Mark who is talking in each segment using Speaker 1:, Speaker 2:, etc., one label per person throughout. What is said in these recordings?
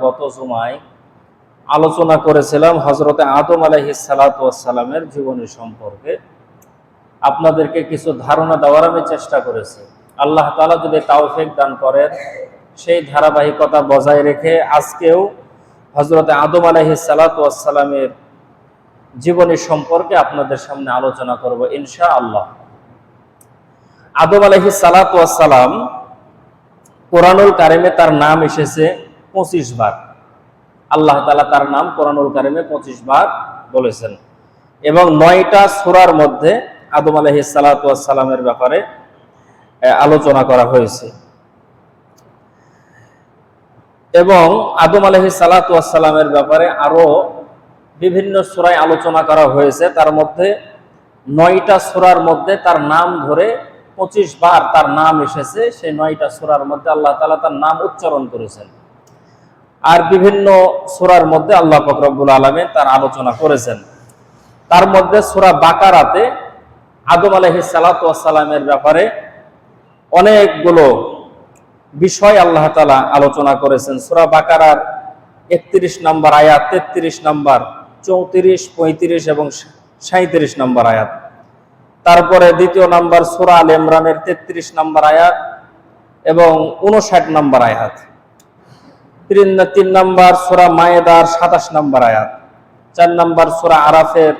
Speaker 1: গত জুমায় আলোচনা করেছিলাম হযরতে আদম আলাইহিস সালাতু ওয়াস সালামের জীবনী সম্পর্কে। আপনাদেরকে কিছু ধারণা দেওয়ার আমি চেষ্টা করেছি। আল্লাহ তাআলা যদি তৌফিক দান করেন, সেই ধারাবাহিকতা বজায় রেখে আজকেও হযরতে আদম আলাইহিস সালাতু ওয়াস সালামের জীবনী সম্পর্কে আপনাদের সামনে আলোচনা করব ইনশাআল্লাহ। আদম আলাইহিস সালাতু ওয়াস সালাম, কোরআনুল কারিমে তার নাম এসেছে 25 বার। আল্লাহ তাআলা তার নাম কোরআনুল কারিমে 25 বার বলেছেন এবং 9টা সূরার মধ্যে আদম আলাইহিস সালাতু ওয়াস সালামের ব্যাপারে আলোচনা করা হয়েছে এবং আদম আলাইহিস সালাতু ওয়াস সালামের ব্যাপারে আরো বিভিন্ন সূরায় আলোচনা করা হয়েছে। তার মধ্যে 9টা সূরার মধ্যে তার নাম ধরে 25 বার তার নাম এসেছে। সেই 9টা সূরার মধ্যে আল্লাহ তাআলা তার নাম উচ্চারণ করেছেন। আর বিভিন্ন সূরার মধ্যে আল্লাহ পাক রব্বুল আলামিন তার আলোচনা করেছেন। তার মধ্যে সূরা বাকারাতে আদম আলাইহিস সালাতু ওয়াস সালামের ব্যাপারে অনেকগুলো বিষয় আল্লাহ তাআলা আলোচনা করেছেন। সূরা বাকারার 31 নম্বর আয়াত, 33 নম্বর, 34, 35 এবং 37 নম্বর আয়াত। তারপরে দ্বিতীয় নম্বর সূরা আলে ইমরানের 33 নম্বর আয়াত এবং 59 নম্বর আয়াত। 3 নম্বর সূরা মায়েদার 27 নম্বর আয়াত। 4 নম্বর সূরা আরাফের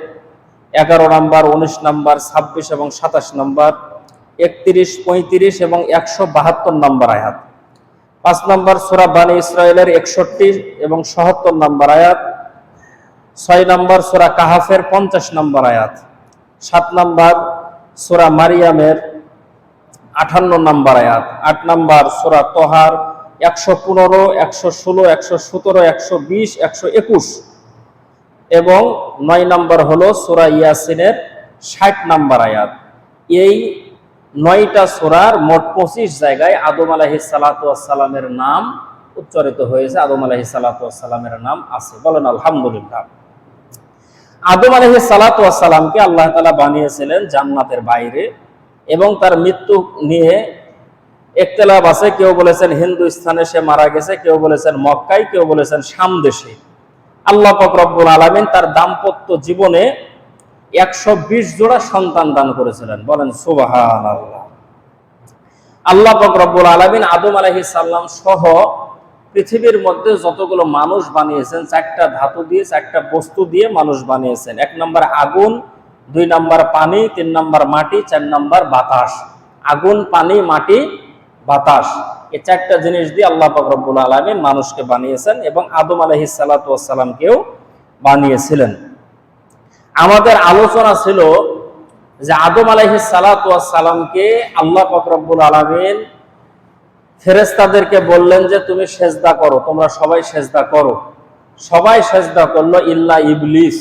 Speaker 1: 11 নম্বর, 19 নম্বর, 26 এবং 27 নম্বর, 31, 35 এবং 172 নম্বর আয়াত। 5 নম্বর সূরা বনী ইসরাঈলের 61 এবং 77 নম্বর আয়াত। 6 নম্বর সূরা কাহাফের 50 নম্বর আয়াত। 7 নম্বর সূরা মারিয়ামের 58 নম্বর আয়াত। 8 নম্বর সূরা তোহার 115, 116, 117, 120, 121 এবং 9 নম্বর হলো সূরা ইয়াসিনের 60 নম্বর আয়াত। এই 9টা সূরার মোট 25 জায়গায় আদম আলাইহিস সালাতু ওয়াস সালামের নাম উচ্চারিত হয়েছে। আদম আলাইহিস সালাতু ওয়াস সালামের নাম আছে, বলেন আলহামদুলিল্লাহ। আদম আলাইহিস সালাতু ওয়াস সালামকে আল্লাহ তাআলা বানিয়েছিলেন জান্নাতের বাইরে এবং তার মৃত্যু নিয়ে ইখতিলাফ আছে। কেউ বলেছেন হিন্দুস্তানে সে মারা গেছে, কেউ বলেছেন মক্কায়, কেউ বলেছেন শাম দেশে। আল্লাহ পাক রব্বুল আলামিন তার দাম্পত্য জীবনে 120 জোড়া সন্তান দান করেছিলেন, বলেন সুবহানাল্লাহ। আল্লাহ পাক রব্বুল আলামিন আদম আলাইহিস সালাম সহ পৃথিবীর মধ্যে যতগুলো মানুষ বানিয়েছেন, 4টা ধাতু দিয়ে, 4টা বস্তু দিয়ে মানুষ বানিয়েছেন। 1 নম্বর আগুন, 2 নম্বর পানি, 3 নম্বর মাটি, 4 নম্বর বাতাস। আগুন, পানি, মাটি, বাতাস, এই 4টা জিনিস দিয়ে আল্লাহ পাক রব্বুল আলামিন মানুষকে বানিয়েছেন এবং আদম আলাইহিস সালাতু ওয়াস সালামকেও বানিয়েছিলেন। আমাদের আলোচনা ছিল যে আদম আলাইহিস সালাতু ওয়াস সালামকে আল্লাহ পাক রব্বুল আলামিন ফেরেশতাদেরকে বললেন যে তুমি সেজদা করো, তোমরা সবাই সেজদা করো। সবাই সেজদা করলো ইল্লা ইবলিস।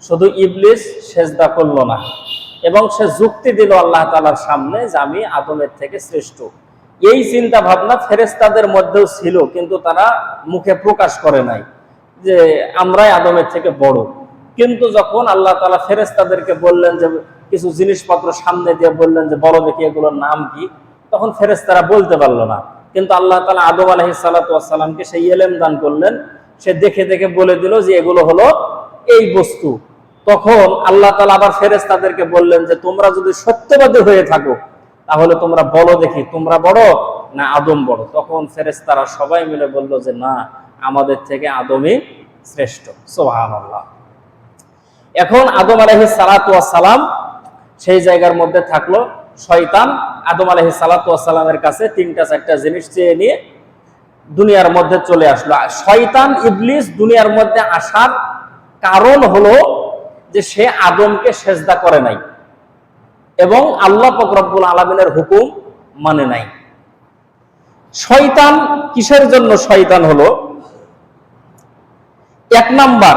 Speaker 1: শুধু ইবলিস সেজদা করলো না এবং সে যুক্তি দিল আল্লাহ তাআলার সামনে যে আমি আদমের থেকে শ্রেষ্ঠ। এই চিন্তা ভাবনা ফেরেশতাদের মধ্যেও ছিল, কিন্তু তারা মুখে প্রকাশ করে নাই যে আমরাই আদমের থেকে বড়। কিন্তু যখন আল্লাহ তাআলা ফেরেশতাদেরকে বললেন যে কিছু জিনিসপত্র সামনে দিয়ে বললেন যে বড় দেখি এগুলোর নাম কি, তখন ফেরেশতারা বলতে পারলো না। কিন্তু আল্লাহ তাআলা আদম আলাইহিস সালাতু ওয়াস সালামকে সেই ইলম দান করলেন, সে দেখে দেখে বলে দিল যে এগুলো হলো এই বস্তু। তখন আল্লাহ তাআলা আবার ফেরেশতাদেরকে বললেন যে তোমরা যদি সত্যবাদী হয়ে থাকো তাহলে তোমরা বলো দেখি তোমরা বড় না আদম বড়। তখন ফেরেশতারা সবাই মিলে বলল যে না, আমাদের থেকে আদমই শ্রেষ্ঠ। সুবহানাল্লাহ। এখন আদম আলাইহিস সালাতু ওয়াস সালাম সেই জায়গার মধ্যে থাকলো। শয়তান আদম আলাইহিস সালাতু ওয়াস সালামের কাছে 3টা-4টা জিনিস চেয়ে নিয়ে দুনিয়ার মধ্যে চলে আসলো। শয়তান ইবলিস দুনিয়ার মধ্যে আসার কারণ হলো যে সে আদমকে সেজদা করে নাই এবং আল্লাহ পাক রব্বুল আলামিনের হুকুম মানে নাই। শয়তান কিসের জন্য শয়তান হলো? 1 নাম্বার,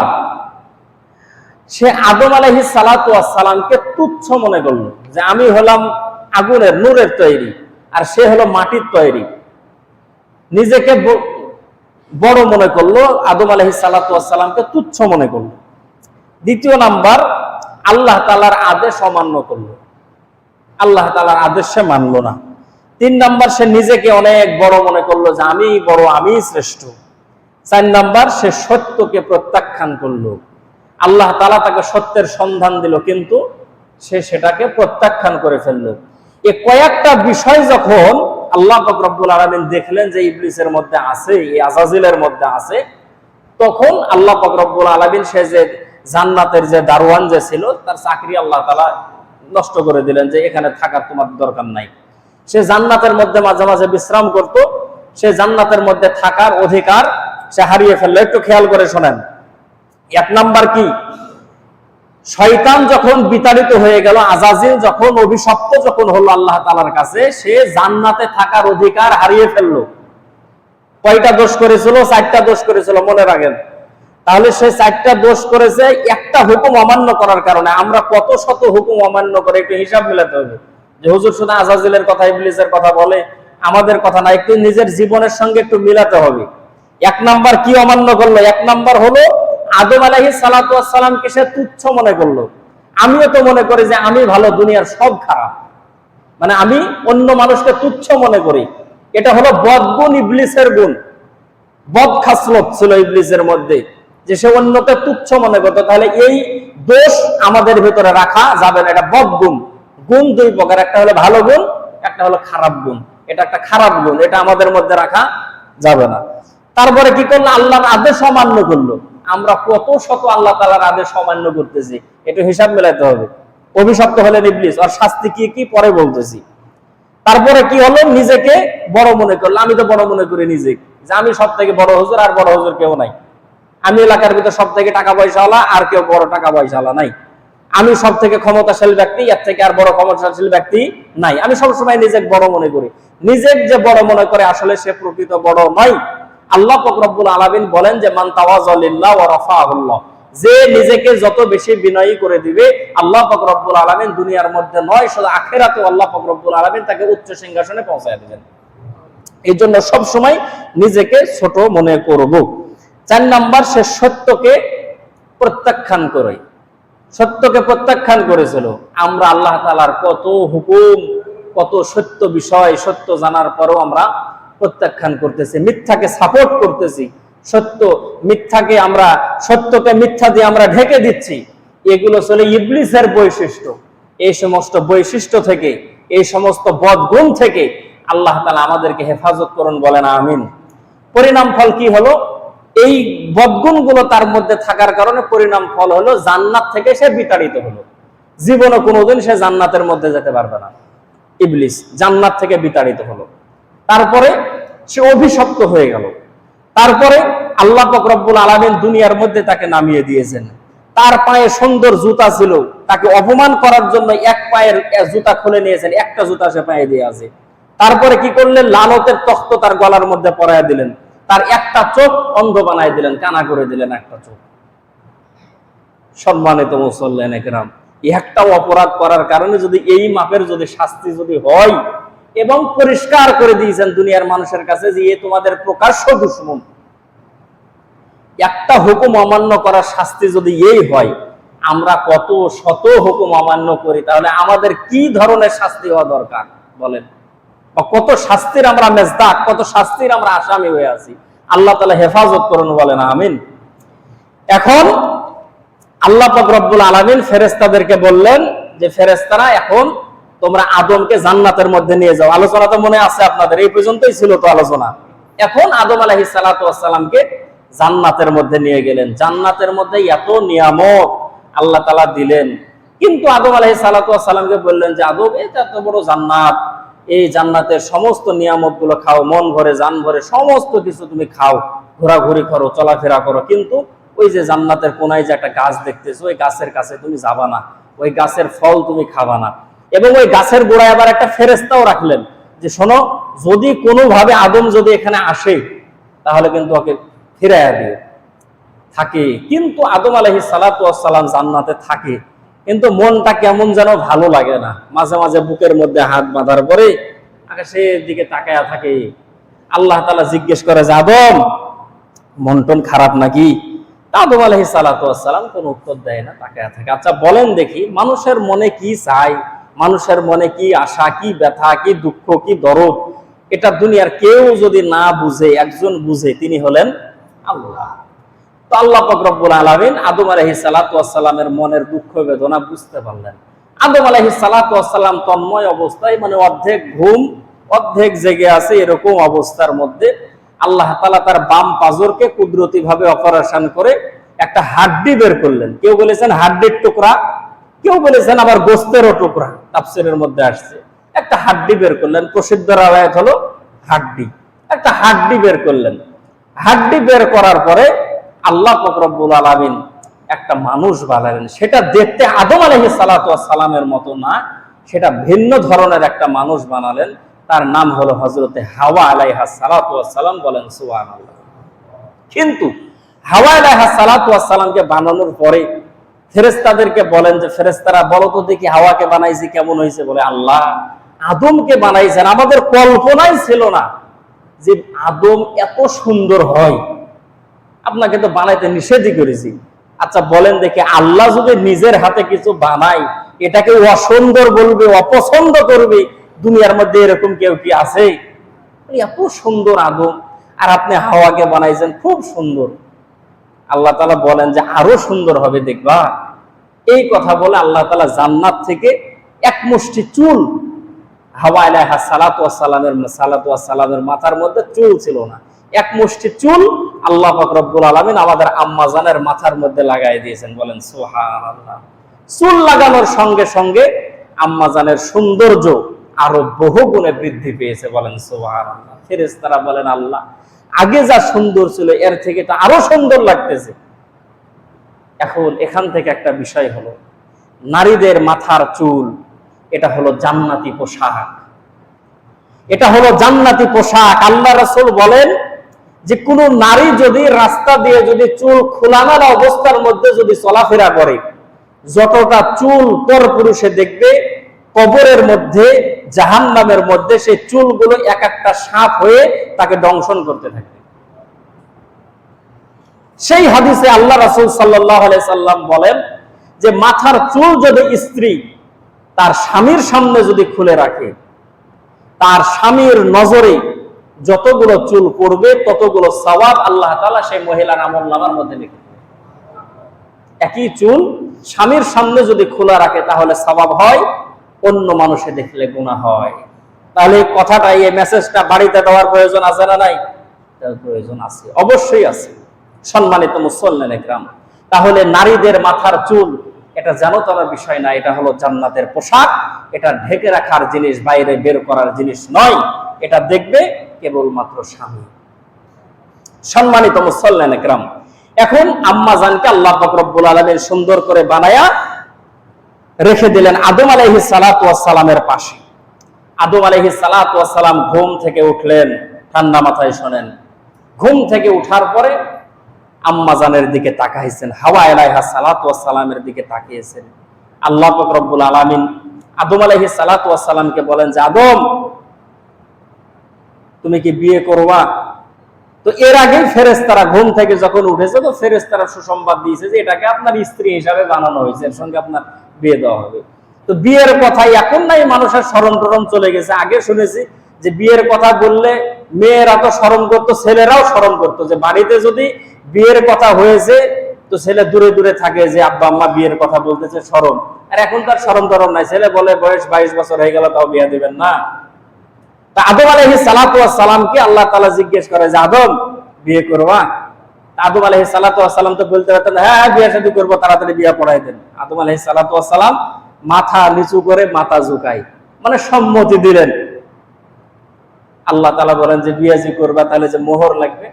Speaker 1: সে আদম আলাইহিস সালাতু ওয়াস সালামকে তুচ্ছ মনে করলো যে আমি হলাম আগুনের নূরের তৈরি আর সে হলো মাটির তৈরি। নিজেকে বড় মনে করলো, আদম আলাইহিস সালাতু ওয়াস সালামকে তুচ্ছ মনে করলো। 2 নাম্বার, আল্লাহ তাআলার আদেশ অমান্য করলো, আল্লাহ তাআলার আদেশ সে মানলো না। 3 নাম্বার, সে নিজেকে অনেক বড় মনে করলো যে আমি বড়, আমি শ্রেষ্ঠ। 4 নাম্বার, সে সত্যকে প্রত্যাখ্যান করলো। আল্লাহ তাআলা তাকে সত্যের সন্ধান দিল, কিন্তু সে সেটাকে প্রত্যাখ্যান করে ফেললো। এই কয়েকটা বিষয় যখন আল্লাহ পাক রব্বুল আলামিন দেখলেন যে ইবলিসের মধ্যে আছে, এই আজাজিলের মধ্যে আছে, তখন আল্লাহ পাক রব্বুল আলামিন সে যে জান্নাতের যে দারোয়ান যে ছিল, তার চাকরি আল্লাহ তাআলা নষ্ট করে দিলেন, যে এখানে থাকার তোমার দরকার নাই। সে জান্নাতের মধ্যে মাঝে মাঝে বিশ্রাম করত, সে জান্নাতের মধ্যে থাকার অধিকার সে হারিয়ে ফেললো। একটু খেয়াল করে শোনেন। 1 নাম্বার কি, শয়তান যখন বিতাড়িত হয়ে গেল, আজাজিল যখন অভিশপ্ত যখন হলো আল্লাহ তাআলার কাছে, সে জান্নাতে থাকার অধিকার হারিয়ে ফেললো। কয়টা দোষ করেছিল? 4টা দোষ করেছিল, মনে রাখেন। তাহলে সে 4টা দোষ করেছে একটা হুকুম অমান্য করার কারণে। আমরা কত শত হুকুম অমান্য করে, একটু হিসাব মিলাতে হবে যে হুজুর শুধু আজাজিলের কথা, ইবলিসের কথা বলে, আমাদের কথা না। একটু নিজের জীবনের সঙ্গে একটু মিলাতে হবে। 1 নাম্বার কি অমান্য করলো? 1 নাম্বার হলো আদম আলাইহিস সালাতু ওয়াস সালামকে সে তুচ্ছ মনে করলো। আমিও তো মনে করি যে আমি ভালো, দুনিয়ার সব খারাপ, মানে আমি অন্য মানুষকে তুচ্ছ মনে করি। এটা হলো বদগুণ, ইবলিসের গুণ। বদ খাসলত ছিল ইবলিসের মধ্যে, যে সে অন্যকে তুচ্ছ মনে করতো। তাহলে এই দোষ আমাদের ভিতরে রাখা যাবে না, এটা বদগুণ। গুণ 2 প্রকার, একটা হলো ভালো গুণ, একটা হলো খারাপ গুণ। এটা একটা খারাপ গুণ, এটা আমাদের মধ্যে রাখা যাবে না। তারপরে কি করলো? আল্লাহর আদেশ অমান্য করলো। আমরা কত শত আল্লাহ তাআলার আদেশ অমান্য করতেছি, একটু হিসাব মেলাতে হবে। অভিশপ্ত হলেন ইবলিস, আর শাস্তি কি কি পরে বলতেছি। তারপরে কি হলো? নিজেকে বড় মনে করলো। আমি তো বড় মনে করি নিজেকে, যে আমি সব থেকে বড় হুজুর, আর বড় হুজুর কেউ নাই। আমি এলাকার ভিতর সব থেকে টাকা পয়সাওয়ালা, আর কেউ বড় টাকা পয়সাওয়ালা নাই। আমি সব থেকে ক্ষমতাশালী ব্যক্তি, এর থেকে আর বড় ক্ষমতাশালী ব্যক্তি নাই। আমি সবসময় নিজেকে বড় মনে করি। নিজেকে যে বড় মনে করে, আসলে সে প্রকৃত বড় নয়। আল্লাহ পাক রব্বুল আলামিন বলেন যে মান তাওয়াযা লিল্লাহ ওয়া রাফাআহুল্লাহ, যে নিজেকে যত বেশি বিনয়ী করে দিবে, আল্লাহ পাক রব্বুল আলামিন দুনিয়ার মধ্যে নয়, শুধু আখিরাতে আল্লাহ পাক রব্বুল আলামিন তাকে উচ্চ সিংহাসনে পৌঁছায় দিবেন। এই জন্য সব সময় নিজেকে ছোট মনে করব। 4 নাম্বার, সে সত্যকে প্রত্যাখ্যান করে। সত্যকে প্রত্যাখ্যান করেছিল। আমরা আল্লাহ তাআলার কত হুকুম, কত সত্য বিষয়, সত্য জানার পরও আমরা প্রত্যাখ্যান করতেছি, মিথ্যাকে সাপোর্ট করতেছি। মিথ্যাকে আমরা, সত্যকে মিথ্যা দিয়ে আমরা ঢেকে দিচ্ছি। এগুলো চলে ইবলিসের বৈশিষ্ট্য। এই সমস্ত বৈশিষ্ট্য থেকে, এই সমস্ত বদগুণ থেকে আল্লাহ তাআলা আমাদেরকে হেফাজত করুন, বলেন আমিন। পরিণাম ফল কি হলো? এই বদগুণগুলো তার মধ্যে থাকার কারণে পরিণাম ফল হলো জান্নাত থেকে সে বিতাড়িত হলো। জীবনে কোনোদিন সে জান্নাতের মধ্যে যেতে পারবে না। ইবলিস জান্নাত থেকে বিতাড়িত হলো। তারপরে সে অভিশপ্ত হয়ে গেল। তারপরে আল্লাহ পাক রব্বুল আলামিন দুনিয়ার মধ্যে তাকে নামিয়ে দিয়েছেন। তার পায়ে সুন্দর জুতা ছিল, তাকে অপমান করার জন্য এক পায়ের জুতা খুলে নিয়েছেন, একটা জুতা সে পায়ে দিয়ে আছে। তারপরে কি করলেন? লালতের তখ্ত তার গলার মধ্যে পরাইয়া দিলেন। তার একটা চোখ অন্ধ বানাই দিলেন, কানা করে দিলেন একটা চোখ। সম্মানিত মুসল্লিয়ানে কেরাম, একটা অপরাধ করার কারণে যদি এই মাপের যদি শাস্তি যদি হয়, এবং পরিষ্কার করে দিয়েছেন দুনিয়ার মানুষের কাছে যে এ তোমাদের প্রকাশ্য দুশমন, একটা হুকুম অমান্য করার শাস্তি যদি এই হয়, আমরা কত শত হুকুম অমান্য করি, তাহলে আমাদের কি ধরনের শাস্তি হওয়া দরকার বলেন? কত শাস্তির আমরা মেজদাক, কত শাস্তির আমরা আসামি হয়ে আছি। আল্লাহ তাআলা হেফাজত করুন, বলেন আমিন। এখন আল্লাহ পাক রব্বুল আলামিন ফেরেশতাদেরকে বললেন যে ফেরেশতারা, এখন তোমরা আদমকে জান্নাতের মধ্যে নিয়ে যাও। আলোচনা তো মনে আছে আপনাদের, এই পর্যন্তই ছিল তো আলোচনা। এখন আদম আলাইহিস সালাতু ওয়াস সালামকে জান্নাতের মধ্যে নিয়ে গেলেন। জান্নাতের মধ্যে এত নিয়ামত আল্লাহ তাআলা দিলেন, কিন্তু আদম আলাইহিস সালাতু ওয়াস সালামকে বললেন যে আদম, এটা এত বড় জান্নাত, এই জান্নাতের সমস্ত নিয়ামত গুলো খাও, মন ভরে জান ভরে সমস্ত কিছু তুমি খাও, ঘোরাঘুরি করো, চলাফেরা করো, কিন্তু ওই যে জান্নাতের কোনায় যে একটা গাছ দেখতেছো, ওই গাছের কাছে তুমি যাবা না, ওই গাছের ফল তুমি খাবা না। এবং ওই গাছের গোড়ায় আবার একটা ফেরেশতাও রাখলেন যে শোনো, যদি কোনোভাবে আদম যদি এখানে আসে, তাহলে কিন্তু ওকে ফিরাইয়া দিও। থাকে, কিন্তু আদম আলাইহিস সালাতু ওয়াস সালাম জান্নাতে থাকে, কিন্তু মনটা কেমন যেন ভালো লাগে না। মাঝে মাঝে বুকের মধ্যে হাত বাঁধার পরে আকাশের দিকে তাকায়া থাকে। আল্লাহ তাআলা জিজ্ঞেস করে যে আদম, মন টন খারাপ নাকি? আদম আলাইহিস সালাতু ওয়াস সালাম কোনো উত্তর দেয় না, তাকায়া থাকে। আচ্ছা বলেন দেখি, মানুষের মনে কি চায়, মানুষের মনে কি আশা, কি ব্যথা, কি দুঃখ, কি দরদ, এটা দুনিয়ার কেউ যদি না বুঝে, একজন বুঝে, তিনি হলেন আল্লাহ। তো আল্লাহ পাক রব্বুল আলামিন আদম আলাইহিস সালাতু ওয়াস সালামের মনের দুঃখ বেদনা বুঝতে পারলেন। আদম আলাইহিস সালাতু ওয়াস সালাম তন্ময় অবস্থায়, মানে অর্ধেক ঘুম অর্ধেক জেগে আছে, এরকম অবস্থার মধ্যে আল্লাহ তাআলা তার বাম পাজরকে কুদরতি ভাবে অপারেশন করে একটা হাড্ডি বের করলেন। কেউ বলেছেন হাড্ডির টুকরা, কেউ বলেছেন আবার গোশতেরও টুকরা, তাফসীরের মধ্যে আসছে। একটা হাড্ডি বের করলেন, প্রসিদ্ধ রাওয়ায়াত হলো হাড্ডি, একটা হাড্ডি বের করলেন। হাড্ডি বের করার পরে আল্লাহ পাক রব্বুল আলামিন একটা মানুষ বানালেন। সেটা দেখতে আদম আলাইহিস সালাতু ওয়াস সালামের মতো না, সেটা ভিন্ন ধরনের একটা মানুষ বানালেন। তার নাম হলো হযরতে হাওয়া আলাইহাস সালাতু ওয়াস সালাম। বলেন সুবহানাল্লাহ। কিন্তু হাওয়া আলাইহাস সালাতু ওয়াস সালামকে বানানোর পরে ফেরেশতাদেরকে বলেন যে ফেরেশতারা বলো তো দেখি হাওয়াকে বানাইছি কেমন হয়েছে। বলে আল্লাহ আদমকে বানাইছেন, আমাদের কল্পনাই ছিল না যে আদম এত সুন্দর হয়, আপনাকে তো বানাইতে নিষেধই করেছি। আচ্ছা বলেন দেখি, আল্লাহ যদি নিজের হাতে কিছু বানায় এটাকে অসুন্দর বলবে, অপছন্দ করবে, দুনিয়ার মধ্যে এরকম কেউ কি আছে? এত সুন্দর আদম, আর আপনি হাওয়াকে বানাইছেন খুব সুন্দর। আল্লাহ তাআলা বলেন যে আরো সুন্দর হবে দেখবা। এই কথা বলে আল্লাহ তাআলা জান্নাত থেকে এক মুষ্টি চুল, হাওয়া আলাইহাস সালাতু ওয়াস সালামের মাথার মধ্যে চুল ছিল না, এক মুষ্টি চুল আল্লাহ পাক রব্বুল আলামিন আমাদের আম্মা জানের মাথার মধ্যে লাগাই দিয়েছেন। বলেন সুবহানাল্লাহ। চুল লাগানোর সঙ্গে সঙ্গে আম্মা জানের সৌন্দর্য আরো বহু গুণে বৃদ্ধি পেয়েছে। বলেন সুবহানাল্লাহ। ফেরেশতারা বলেন আল্লাহ আগে যা সুন্দর ছিল এর থেকে তো আরো সুন্দর লাগতেছে। এখন এখান থেকে একটা বিষয় হলো, নারীদের মাথার চুল এটা হলো জান্নাতি পোশাক, এটা হলো জান্নাতি পোশাক। আল্লাহ রাসূল বলেন যে কোন নারী যদি রাস্তা দিয়ে যদি চুল খোলামেলা অবস্থার মধ্যে যদি চলাফেরা করে, যতটা চুল পর পুরুষে দেখবে, কবরের মধ্যে জাহান্নামের মধ্যে সেই চুলগুলো এক একটা সাপ হয়ে তাকে দংশন করতে থাকে। সেই হাদিসে আল্লাহ রাসূল সাল্লাল্লাহু আলাইহি সাল্লাম বলেন যে মাথার চুল যদি স্ত্রী তার স্বামীর সামনে যদি খুলে রাখে, তার স্বামীর নজরে যতগুলো চুল পড়বে ততগুলো সওয়াব আল্লাহ তাআলা সেই মহিলার আমলনামার মধ্যে লিখে দেন। একই চুল স্বামীর সামনে যদি খোলা রাখে তাহলে সওয়াব হয়, অন্য মানুষে দেখলে গুনাহ হয়। তাহলে এই কথাটা, এই মেসেজটা বাড়িতে দেওয়ার প্রয়োজন আছে না নাই? তার প্রয়োজন আছে, অবশ্যই আছে। সম্মানিত মুসল্লিনে কিরাম, তাহলে নারীদের মাথার চুল এটা জানোতার বিষয় না, এটা হলো জান্নাতের পোশাক। এটা ঢেকে রাখার জিনিস, বাইরে বের করার জিনিস নয়। এটা দেখবে কেবলমাত্র স্বামী। সম্মানিত মুসল্লিনে কিরাম, এখন আম্মা জানকে আল্লাহ পাক রব্বুল আলামিন সুন্দর করে বানায়া রেখে দিলেন আদম আলাইহিস সালাতু ওয়াস সালামের পাশে। আদম আলাইহিস সালাতু ওয়াস সালাম ঘুম থেকে উঠলেন। ঠান্ডা মাথায় শোনেন, ঘুম থেকে উঠার পরে আম্মা জানের দিকে তাকাইছেন, হাওয়া আলাইহাস সালাতু ওয়াস সালামের দিকে তাকিয়েছেন। আল্লাহ পাক রব্বুল আলামিন আদম আলাইহিস সালাতু ওয়াস সালামকে বলেন যে আদম তুমি কি বিয়ে করবা? তো এর আগে ফেরেশতারা ঘুম থেকে যখন উঠেছে তো ফেরেশতারা সুসংবাদ দিয়েছে যে এটাকে আপনার স্ত্রী হিসাবে বানানো হয়েছে, এর সঙ্গে আপনার বিয়ে দেওয়া হবে। তো বিয়ের কথাই এখন নাই, মানুষের শরম টরম চলে গেছে। আগে শুনেছি যে বিয়ের কথা বললে মেয়েরা তো শরম করতো, ছেলেরাও শরম করতো, যে বাড়িতে যদি বিয়ের কথা হয়েছে তো ছেলে দূরে দূরে থাকে যে আব্বা আম্মা বিয়ের কথা বলতেছে, শরম। আর এখন তার শরম টরম নাই, ছেলে বলে বয়স 22 বছর হয়ে গেল তাও বিয়ে দিবেন না। তা আদম আলাইহিস সালাতু ওয়াস সালামকে আল্লাহ তাআলা জিজ্ঞেস করে যে আদম বিয়ে করবা? আদম আলাইহিস সালাতু ওয়াস সালাম তো বলতে পারতেন হ্যাঁ বিয়ে শাদী করব, তাড়াতাড়ি বিয়ে পড়াই দেন। আদম আলাইহিস সালাতু ওয়াস সালাম মাথা নিচু করে মাথা ঝুঁকাই, মানে সম্মতি দিলেন। আল্লাহ তাআলা বলেন যে বিয়ে জি করবা তাহলে যে মোহর লাগবে।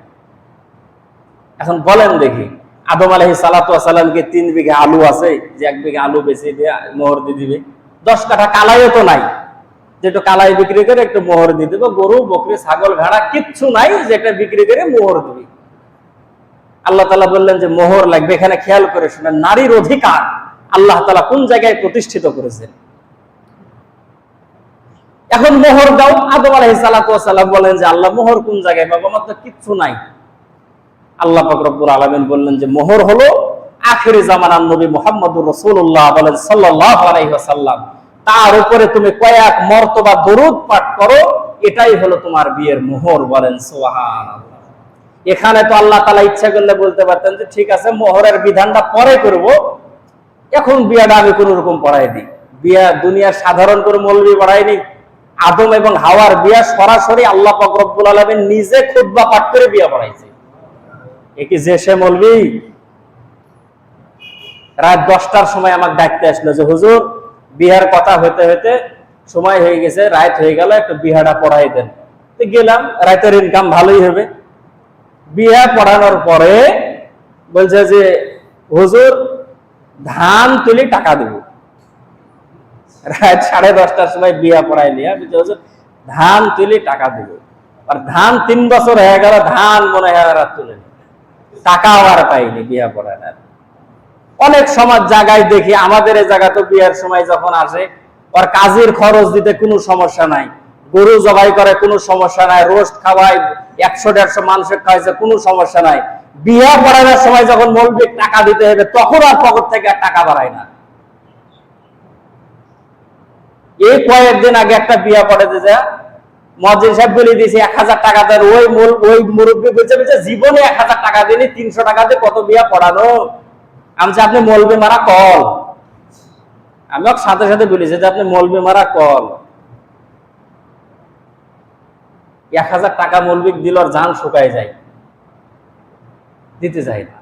Speaker 1: এখন বলেন দেখি, আদম আলাইহিস সালাতু ওয়াস সালামকে 3 বিঘা আলু আছে, যে 1 বিঘা আলু বেচে দিয়ে মোহর দিয়ে দিবে? 10 কাঠা কালাইও তো নাই যেটা কালাই বিক্রি করে একটু মোহর দিয়ে দেবো। গরু বকরি ছাগল ভেড়া কিচ্ছু নাই যেটা বিক্রি করে মোহর দিবি। আল্লাহ তাআলা বললেন যে মোহর লাগবে। এখানে খেয়াল করে শুনেন, নারীর অধিকার আল্লাহ তাআলা কোন জায়গায় প্রতিষ্ঠিত করেছেন। এখন মোহর দাও। আদম আলাইহিস সালাতু ওয়াস সালাম বলেন যে আল্লাহ মোহর কোন জায়গায় পাবো, আমার তো কিচ্ছু নাই। আল্লাহ পাক রব্বুল আলামিন বললেন যে মোহর হলো আখিরি জামানার নবী মুহাম্মদুর রাসূলুল্লাহ বলেন সাল্লাল্লাহু আলাইহি ওয়াসাল্লাম, তার উপরে তুমি কয়েক মর্তবা দরুদ পাঠ করো, এটাই হলো তোমার বিয়ের মোহর। বলেন সুবহানাল্লাহ। এখানে তো আল্লাহ তাআলা ইচ্ছা করলে বলতে পারতেন যে ঠিক আছে মোহরের বিধানটা পরে করব, এখন বিয়াটা আমি কোন রকম পড়াই দিই। বিয়া দুনিয়ার সাধারণ করে মৌলবি পড়ায়নি। আদম এবং হাওয়ার বিয়া সরাসরি আল্লাহ পাক রব্বুল আলামিন নিজে খুতবা পাঠ করে বিয়া পড়াইছে। এ কি যে সে মৌলবি? রাত 10টার সময় আমাকে ডাকতে আসলো যে হুজুর বিহার কথা হতে হতে সময় হয়ে গেছে, রাত হয়ে গেল, একটু বিহাটা পড়াই দেন। তো গেলাম, রাতের ইনকাম ভালোই হবে। বিহা পড়ানোর পরে বলছে যে হুজুর ধান তুলি টাকা দেব। রাত 10:30টার সময় বিয়া পড়াই নিয়ে হুজুর ধান তুলি টাকা দেব। আর ধান 3 বছর হয়ে গেল, ধান মনে হয় রাত তুলে টাকাও আর পাইনি বিয়া পড়ানোর। অনেক সমাজ জায়গায় দেখি, আমাদের এই জায়গা তো বিয়ার সময় যখন আসে ওর কাজের খরচ দিতে কোনো সমস্যা নাই, গরু জবাই করে কোনো সমস্যা নাই, রোস্ট খাওয়ায় 100-150 মানুষের খাওয়াইছে কোনো সমস্যা নাই। বিয়া পড়ানোর সময় যখন মৌলবি টাকা দিতে হবে তখন আর পকেট থেকে আর টাকা বাড়ায় না। এই কয়েকদিন আগে একটা বিয়া পড়াতে যা মসজিদ সাহেব বলে দিয়েছে 1000 টাকা দেন। ওই মুরব্বী বলছে জীবনে 1000 টাকা দিনি, 300 টাকা দিয়ে কত বিয়া পড়ানো। আমি আপনি মৌলবি মারা কল। আমি সাথে সাথে বলেছি যে আপনি মৌলবি মারা কল। 1000 টাকা মৌলবি দিল আর জান শুকায় যায়, দিতে যায় না।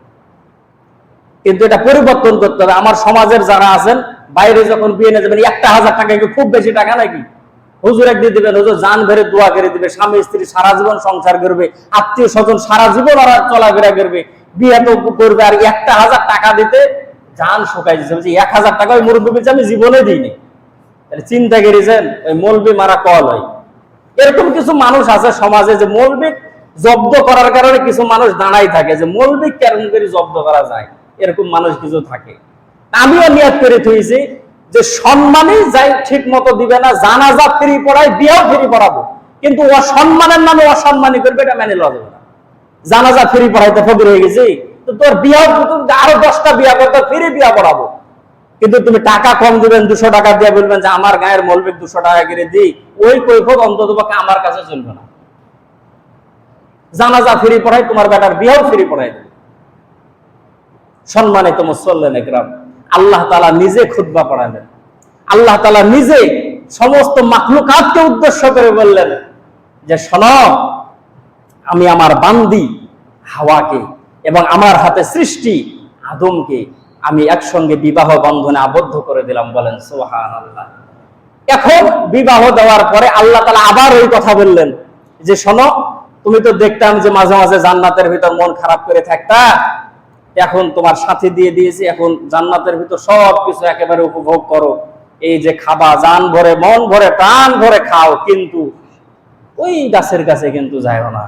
Speaker 1: কিন্তু এটা পরিবর্তন করতে হবে। আমার সমাজের যারা আছেন বাইরে যখন বিয়ে নিয়ে যাবেন 1000 টাকা কি খুব বেশি টাকা নাকি? হুজুর এক দিয়ে দিবেন, হুজুর জান ভরে দোয়া করে দিবে, স্বামী স্ত্রী সারা জীবন সংসার করবে, আত্মীয় স্বজন সারা জীবন ওরা চলাফেরা করবে, বিয়ে তো করবে, আর 1000 টাকা দিতে জান শুকাই দিচ্ছে। 1000 টাকা ওই মুরব্বী বলছে আমি জীবনে দিইনি। তাহলে চিন্তা করেছেন ওই মৌলবি মারা কল হয়। এরকম কিছু মানুষ আছে সমাজে যে মৌলবি জব্দ করার কারণে কিছু মানুষ দাঁড়াই থাকে যে মৌলবি কেমন করে জব্দ করা যায়, এরকম মানুষ কিছু থাকে। আমিও নিয়ত করে থইছি যে সম্মানই যাই ঠিক মতো দিবে না, জানাজা ফ্রি পড়াই, বিয়েও ফ্রি পড়াবো, কিন্তু অসম্মানের নামে অসম্মানী করবে এটা মেনে লওয়া যাবে না। জানাজা ফ্রি পড়াইতে ফকির হয়ে গেছি, তো তোর বিয়াও আরো 10টা বিয়া করতে ফ্রি বিয়া পড়াবো, কিন্তু তুমি টাকা কম দিবেন, 200 টাকা দিয়ে বলবেন যে আমার গায়ের মৌলবি 200 টাকা করে দিই, ওই কৈফত অন্তত পক্ষে আমার কাছে চলবে না। জানাজা ফ্রি পড়াই, তোমার বেটার বিয়েও ফ্রি পড়াই দেবে। সম্মানিত মুসল্লিন ইকরাম, আল্লাহ তাআলা নিজে খুতবা পড়ালেন। আল্লাহ তাআলা নিজে সমস্ত মাখলুকাতকে উদ্দেশ্য করে বললেন যে শোনো, আমি আমার বান্দি হাওয়াকে এবং আমার হাতে সৃষ্টি আদমকে আমি একসঙ্গে বিবাহ বন্ধনে আবদ্ধ করে দিলাম। বলেন সুবহানাল্লাহ। এখন বিবাহ দেওয়ার পরে আল্লাহ তাআলা আবার ওই কথা বললেন যে শোনো, তুমি তো দেখতাম যে মাঝে মাঝে জান্নাতের ভিতর মন খারাপ করে থাকতা, এখন তোমার সাথে দিয়ে দিয়েছি, এখন জান্নাতের ভিতর সবকিছু একেবারে উপভোগ করো। এই যে খাবা, জান ভরে মন ভরে প্রাণ ভরে খাও, কিন্তু ওই গাছের কাছে কিন্তু যায়ও না,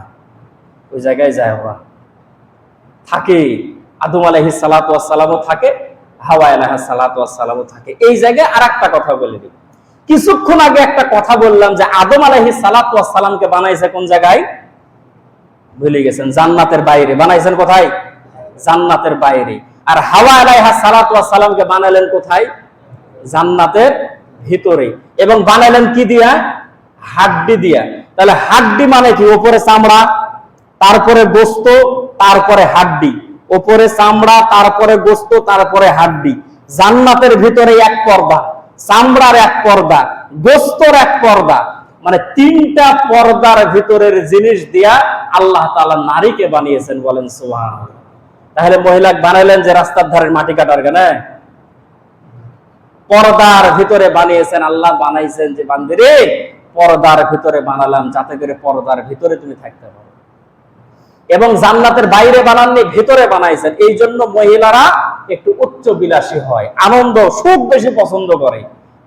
Speaker 1: ওই জায়গায় যায়ও না। থাকে আদম আলাইহিস সালাতু ওয়াস সালামও থাকে, হাওয়া আলাইহিস সালাতু ওয়াস সালামও থাকে। এই জায়গায় আরেকটা কথা বলে দিই। কিছুক্ষণ আগে একটা কথা বললাম যে আদম আলাইহিস সালাতু ওয়াস সালামকে বানাইছে কোন জায়গায়? ভুলে গেছেন? জান্নাতের বাইরে বানাইছেন। কোথায়? জান্নাতের বাইরে। আর হাওয়া আলাইহিস সালাতু ওয়াস সালামকে বানালেন কোথায়? জান্নাতের ভিতরে। এবং বানালেন কি দিয়া? হাড্ডি দিয়া। তাহলে হাড্ডি মানে কি? উপরে চামড়া, তারপরে গোস্ত, তারপরে হাড্ডি। উপরে চামড়া, তারপরে গোস্ত, তারপরে হাড্ডি। জান্নাতের ভিতরে এক পর্দা, চামড়ার এক পর্দা, গোস্তর এক পর্দা, মানে 3টা পর্দার ভিতরের জিনিস দিয়া আল্লাহ তাআলা নারীকে বানিয়েছেন। বলেন সুবহানাল্লাহ। তাহলে মহিলা বানাইলেন যে রাস্তার ধারের মাটি কাটার কেনে? পর্দার ভিতরে বানিয়েছেন। আল্লাহ বানাইছেন যে বান্দিরে পর্দার ভিতরে বানালাম, যাতে করে পর্দার ভিতরে তুমি থাকতে পারো। এবং জান্নাতের বাইরে বানাননি, ভিতরে বানাইছেন। এই জন্য মহিলারা একটু উচ্চ বিলাসী হয়, আনন্দ সুখ বেশি পছন্দ করে,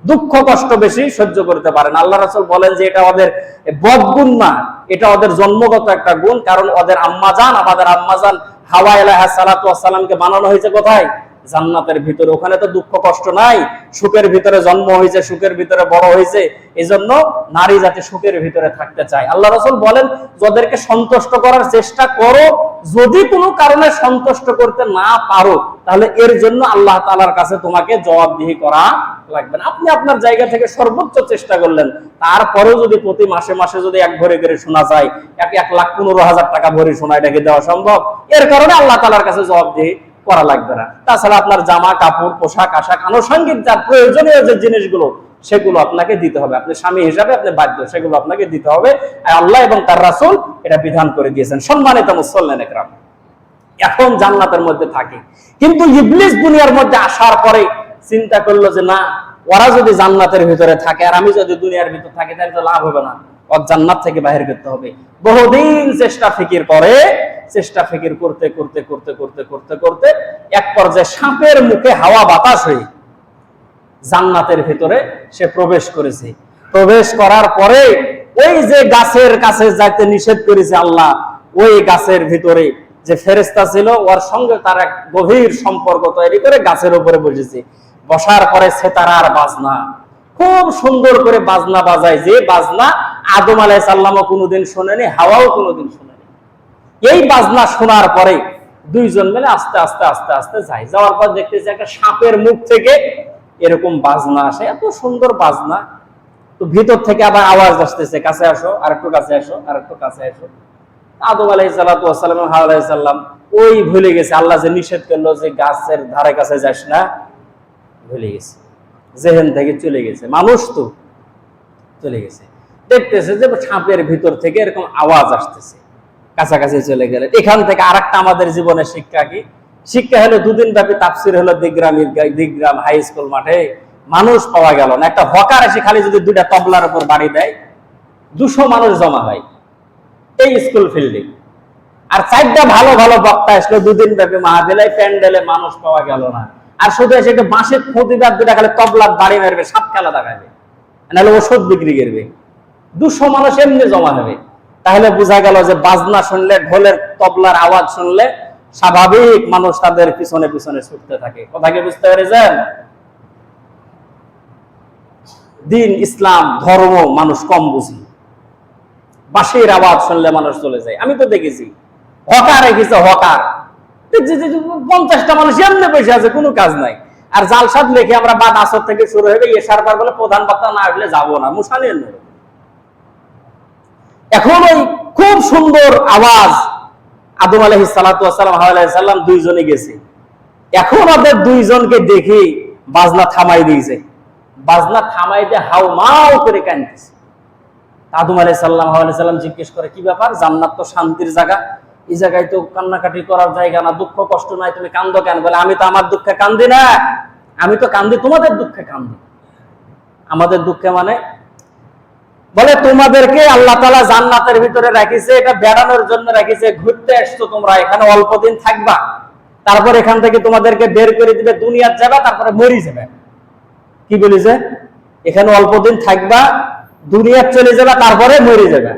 Speaker 1: দুঃখ কষ্ট বেশি সহ্য করতে পারে না। আল্লাহ রাসূল বলেন যে এটা ওদের বদগুণ না, এটা ওদের জন্মগত একটা গুণ। কারণ ওদের আম্মাজান, আমাদের আম্মাজান হাওয়া আলাইহিস সালাতু ওয়াস সালামকে বানানো হয়েছে কোথায়? জান্নাতের ভিতরে, ওখানে তো দুঃখ কষ্ট নাই, সুখের ভিতরে জন্ম হয়েছে, সুখের ভিতরে বড় হয়েছে, এই জন্য নারী যাতে সুখের ভিতরে থাকতে চায়। আল্লাহ রাসূল বলেন, যাদেরকে সন্তুষ্ট করার চেষ্টা করো, যদি কোনো কারণে সন্তুষ্ট করতে না পারো, তাহলে এর জন্য আল্লাহ তাআলার কাছে তোমাকে জবাবদিহি করা লাগবে না। আপনি আপনার জায়গা থেকে সর্বোচ্চ চেষ্টা করলেন, তারপরেও যদি প্রতি মাসে মাসে যদি এক ভরি করে শোনা যায়, 1,15,000 টাকা ভরি শোনা, এটাকে দেওয়া সম্ভব? এর কারণে আল্লাহ তাআলার কাছে জবাবদিহি করা লাগবে না। তাছাড়া আপনার জামা কাপড়, পোশাক আশাক, আনুষঙ্গিক যা প্রয়োজনীয় যে জিনিসগুলো, সেগুলো আপনাকে দিতে হবে। আপনি স্বামী হিসাবে আপনি বাধ্য, সেগুলো আপনাকে দিতে হবে। আল্লাহ এবং তার রাসূল এটা বিধান করে দিয়েছেন। সম্মানিত মুসল্লিন একরাম, এখন জান্নাতের মধ্যে থাকে, কিন্তু ইবলিস দুনিয়ার মধ্যে আসার পরে চিন্তা করলো যে না, ওরা যদি জান্নাতের ভিতরে থাকে আর আমি যদি দুনিয়ার ভিতরে থাকি, তাহলে তো লাভ হবে না, ওর জান্নাত থেকে বাহির করতে হবে। বহুদিন চেষ্টা ফিকির করে, চেষ্টা ফিকির করতে করতে করতে করতে করতে করতে এক পর্যায়ে সাপের মুখে হাওয়া বাতাস হয়ে জান্নাতের ভিতরে সে প্রবেশ করেছে। প্রবেশ করার পরে ওই যে গাছের কাছে যাইতে নিষেধ করেছে আল্লাহ, ওই গাছের ভিতরে যে ফেরেশতা ছিল, ওর সঙ্গে তার এক গভীর সম্পর্ক তৈরি করে গাছের উপরে বসেছে। বসার পরে সেতারার বাজনা, খুব সুন্দর করে বাজনা বাজায়, যে বাজনা আদম আলাইহিস সালামও কোনোদিন শোনেনি, হাওয়াও কোনোদিন শোনেনি। এই বাজনা শোনার পরে দুইজন মিলে আস্তে আস্তে আস্তে আস্তে যায়। যাওয়ার পর দেখতেছে একটা সাপের মুখ থেকে এরকম বাজনা আসে, এত সুন্দর বাজনা। তো ভিতর থেকে আবার আওয়াজ আসতেছে, কাছে আসো, আর একটু কাছে আসো, আর একটু কাছে আসো। আদম আলাইহিস সালাম এবং হাওয়া আলাইহিস সালাম ওই ভুলে গেছে, আল্লাহ যে নিষেধ করলো যে গাছের ধারে কাছে যাস না, ভুলে গেছে, জেহেন থেকে চলে গেছে। মানুষ তো চলে গেছে, দেখতেছে যে সাপের ভিতর থেকে এরকম আওয়াজ আসতেছে, কাছাকাছি চলে গেলে। এখান থেকে আরেকটা আমাদের জীবনের শিক্ষা কি? শিক্ষা হলো, দুদিন ব্যাপী তাফসির হলো দিগ্রাম হাই স্কুল মাঠে, মানুষ পাওয়া গেল না। একটা হকার এসে খালি যদি দুইটা তবলার উপর বাড়ি দেয়, 200 মানুষ জমা হয় এই স্কুল ফিল্ডে। আর 4টা ভালো ভালো বক্তা আসলো দুদিন ব্যাপী মাহফিলে, প্যান্ডেলে মানুষ পাওয়া গেল না। আর শুধু এসে একটা বাঁশের প্রতিবাদ দুটা খালি তবলার বাড়ি মারবে, সাপ খেলা দেখাবে, নাহলে ওষুধ বিক্রি করবে। 200 মানুষ এমনি জমা হবে। তাহলে বোঝা গেল যে বাজনা শুনলে, ঢোলের তবলার আওয়াজ শুনলে স্বাভাবিক মানুষ তাদের পিছনে পিছনে ছুটতে থাকে। কথা কি বুঝতে পেরেছেন? দিন, ইসলাম, ধর্ম মানুষ কম বুঝি, বাঁশির আওয়াজ শুনলে মানুষ চলে যায়। আমি তো দেখেছি হকার রেখেছে, হকার 50টা মানুষ এমনি বসে আছে, কোনো কাজ নাই। আর জালসাদ লেখে আমরা বাদ আসর থেকে শুরু হবে, এশার পর বলে প্রধান বক্তা না আসলে যাবো না, মুসানির নেই। এখন ওই খুব সুন্দর আওয়াজ, আদম আলাইহিস সালাতু ওয়াস সালাম, হাওয়া আলাইহিস সালাম দুইজনে গেছে। এখন ওদের দুইজনকে দেখি বাজনা থামাই দিয়েছে। বাজনা থামাই দিয়ে হাউ মাউ করে কাঁদতেছে। আদম আলাইহিস সালাম, হাওয়া আলাইহিস সালাম জিজ্ঞেস করে, কি ব্যাপার? জান্নাত তো শান্তির জায়গা, এই জায়গায় তো কান্নাকাটি করার জায়গা না, দুঃখ কষ্ট নাই, তুমি কান্দো কেন? বলে, আমি তো আমার দুঃখে কান্দি না, আমি তো কান্দি তোমাদের দুঃখে কান্দি। আমাদের দুঃখে মানে? বলে, তোমাদেরকে আল্লাহ তাআলা জান্নাতের ভিতরে রাখিছে, এটা বেড়ানোর জন্য রাখিছে, ঘুরতে আসছো তোমরা, এখানে অল্প দিন থাকবা, তারপর এখান থেকে তোমাদেরকে বের করে দিবে, দুনিয়ার যাবে, তারপরে মরি যাবে। কি বলিছে? এখানে অল্প দিন থাকবা, দুনিয়ার চলে যাবে, তারপরে মরে যাবে।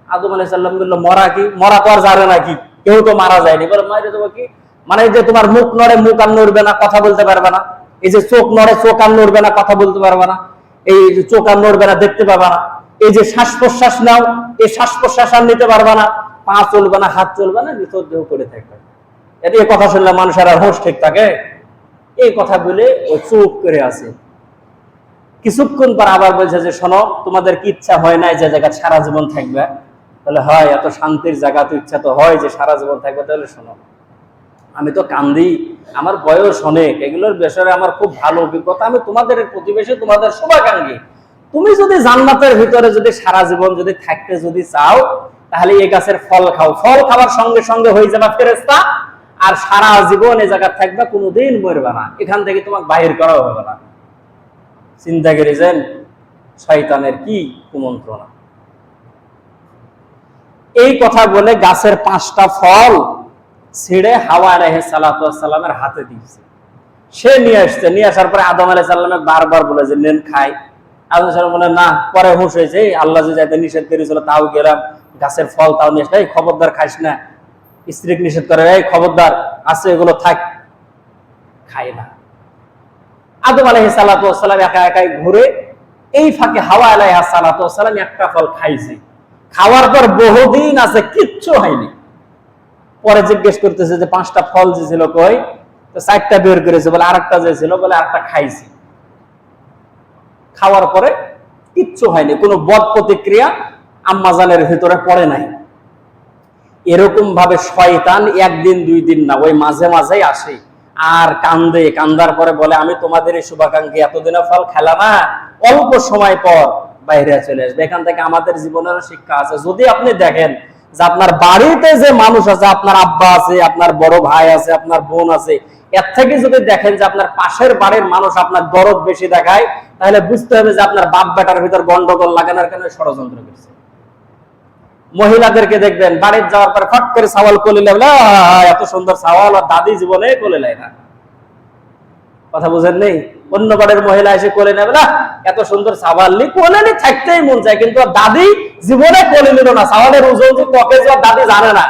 Speaker 1: আদম আলাইহিস সালাম বলল, মরা কি? মরা তো আর জানে নাকি, কেউ তো মারা যায়নি। বলে, মারা যাবো কি মানে? এই যে তোমার মুখ নড়ে, মুখ আর নড়বে না, কথা বলতে পারবে না। এই যে চোখ নড়ে, চোখ আর নড়বে না, কথা বলতে পারবে না। এই যে চোখ আর নড়বে না, দেখতে পাবে না। এই যে শ্বাস প্রশ্বাস নাও, এই শ্বাস প্রশ্বাস আর নিতে পারবে না, পা চলবে না, হাত চলবে না, ভিতর দেহ করে থাকবে। এটা এই কথা শুনলে মানুষের আর হোশ ঠিক থাকে? এই কথা বলে ও চুপ করে আছে। কিছুক্ষণ পর আবার বলছে যে, শোনো, তোমাদের কি ইচ্ছা হয় না যে জায়গা সারা জীবন থাকবে? তাহলে হয়, এত শান্তির জায়গা তো ইচ্ছা তো হয় যে সারা জীবন থাকবে। তাহলে শোনো, আমি তো কান্দি, আমার বয়স অনেক, এগুলোর বিষয়ে আমার খুব ভালো অভিজ্ঞতা, আমি তোমাদের প্রতিবেশী, তোমাদের শুভাকাঙ্ক্ষী। তুমি যদি জান্নাতের ভিতরে যদি সারা জীবন যদি থাকতে যদি চাও, তাহলে এই গাছের ফল খাও, ফল খাওয়ার সঙ্গে সঙ্গে হয়ে যাবে ফেরেশতা, আর সারা জীবন এই জায়গা থাকবে, কোনোদিন মরবে না, এখান থেকে তোমাকে বাহির করাও হবে না। চিন্তা করেছেন শয়তানের কি কুমন্ত্রণা? এই কথা বলে গাছের 5টা ফল ছিঁড়ে হাওয়া আলাইহিস সালাতু ওয়াস সালামের হাতে দিয়েছে। সে নিয়ে আসছে, নিয়ে আসার পরে আদম আলাইহিস সালামকে বারবার বলে যে, নেন খাই। আদম আলাইহিস সালাম বলে, না। পরে হুঁশ হয়েছে, আল্লাহ যে যাইতে নিষেধ করেছিল তাও গেলাম, গাছের ফল তাও নিয়ে আসলে, খবরদার খাইস না। স্ত্রীকে নিষেধ করে, এই খবরদার, আছে এগুলো থাক। খায় না। আদম আলাইহিস সালাতু ওয়াস সালাম একা একাই ঘুরে, এই ফাঁকে হাওয়া আলাইহিস সালাতু ওয়াস সালাম একটা ফল খাইছে। খাওয়ার পর বহুদিন আছে, কিচ্ছু হয়নি। পরে জিজ্ঞেস করতেছে যে 5টা ফল যে ছিল কই? তো 4টা বের করেছে, বলে আরেকটা যে ছিল, বলে আরেকটা খাইছি। খাওয়ার পরে কিচ্ছু হয়নি, কোনো বদ প্রতিক্রিয়া আম্মাজানের ভিতরে পড়ে নাই। এরকম ভাবে শয়তান একদিন 2 দিন না, ওই মাঝে মাঝেই আসে আর কান্দে, কান্দার পরে বলে আমি তোমাদের এই শুভাকাঙ্ক্ষী এতদিনে ফল খেলা না, অল্প সময় পর বাইরে চলে আসবে। এখান থেকে আমাদের জীবনেরও শিক্ষা আছে। যদি আপনি দেখেন যে আপনার বাড়িতে যে মানুষ আছে, আপনার আব্বা আছে, আপনার বড় ভাই আছে, আপনার বোন আছে, এর থেকে যদি দেখেন যে আপনার পাশের বাড়ির মানুষ আপনার দরদ বেশি দেখায়, তাহলে বুঝতে হবে যে আপনার বাপ বেটার ভিতর গন্ডগোল লাগানোর কেন ষড়যন্ত্র করছে। মহিলাদেরকে দেখবেন বাড়ির যাওয়ার পর ফট করে সাওয়াল কোলে নেবে, এত সুন্দর সাওয়াল আর দাদি জীবনে কোলে নেয় না। কথা বুঝেন নেই? অন্য বাড়ির মহিলা এসে কোলে নেবে না, এত সুন্দর সাওয়াল নি, কোলে নি থাকতেই মন চায়, কিন্তু দাদি জীবনে কোলে নিল না। সাওয়ালের ওজন যে কবে যাওয়ার দাদি জানে না,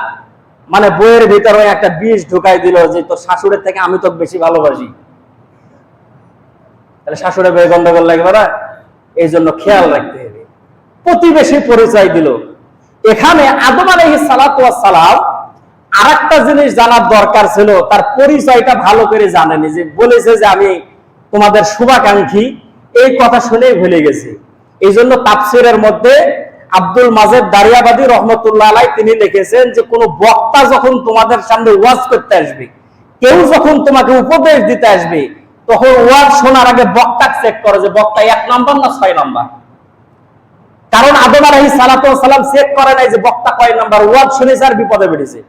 Speaker 1: মানে বইয়ের ভিতরে একটা বিষ ঢুকাই দিল যে তোর শাশুড়ের থেকে আমি তোকে বেশি ভালোবাসি। তাহলে শাশুড়ে বয়ে গন্ডগোল লাগবে না? এই জন্য খেয়াল রাখতে হবে। প্রতিবেশী পরিচয় দিল। এখানে আদম আলাইহিস সালাতু ওয়াস সালাম আরেকটা জিনিস জানার দরকার ছিল, তার পরিচয়টা ভালো করে জানেনি। যে বলেছে যে আমি তোমাদের শুভাকাঙ্ক্ষী, এই কথা শুনেই ভুলে গেছে। এই জন্য তাফসিরের মধ্যে আব্দুল মাজেদ দারিয়াবাদী রহমতুল্লাহ আলাইহি তিনি লিখেছেন যে কোন বক্তা যখন তোমাদের সামনে ওয়াজ করতে আসবে, কেউ যখন তোমাকে উপদেশ দিতে আসবে, তখন ওয়াজ শোনার আগে বক্তা চেক করো যে বক্তা 1 নাম্বার না 6 নাম্বার। কারণ আদম আলাইহিস সালাতু ওয়াস সালাম চেক করে নাই যে বক্তা কয় নাম্বার, ওয়াজ শুনেছে আর বিপদে পড়েছে।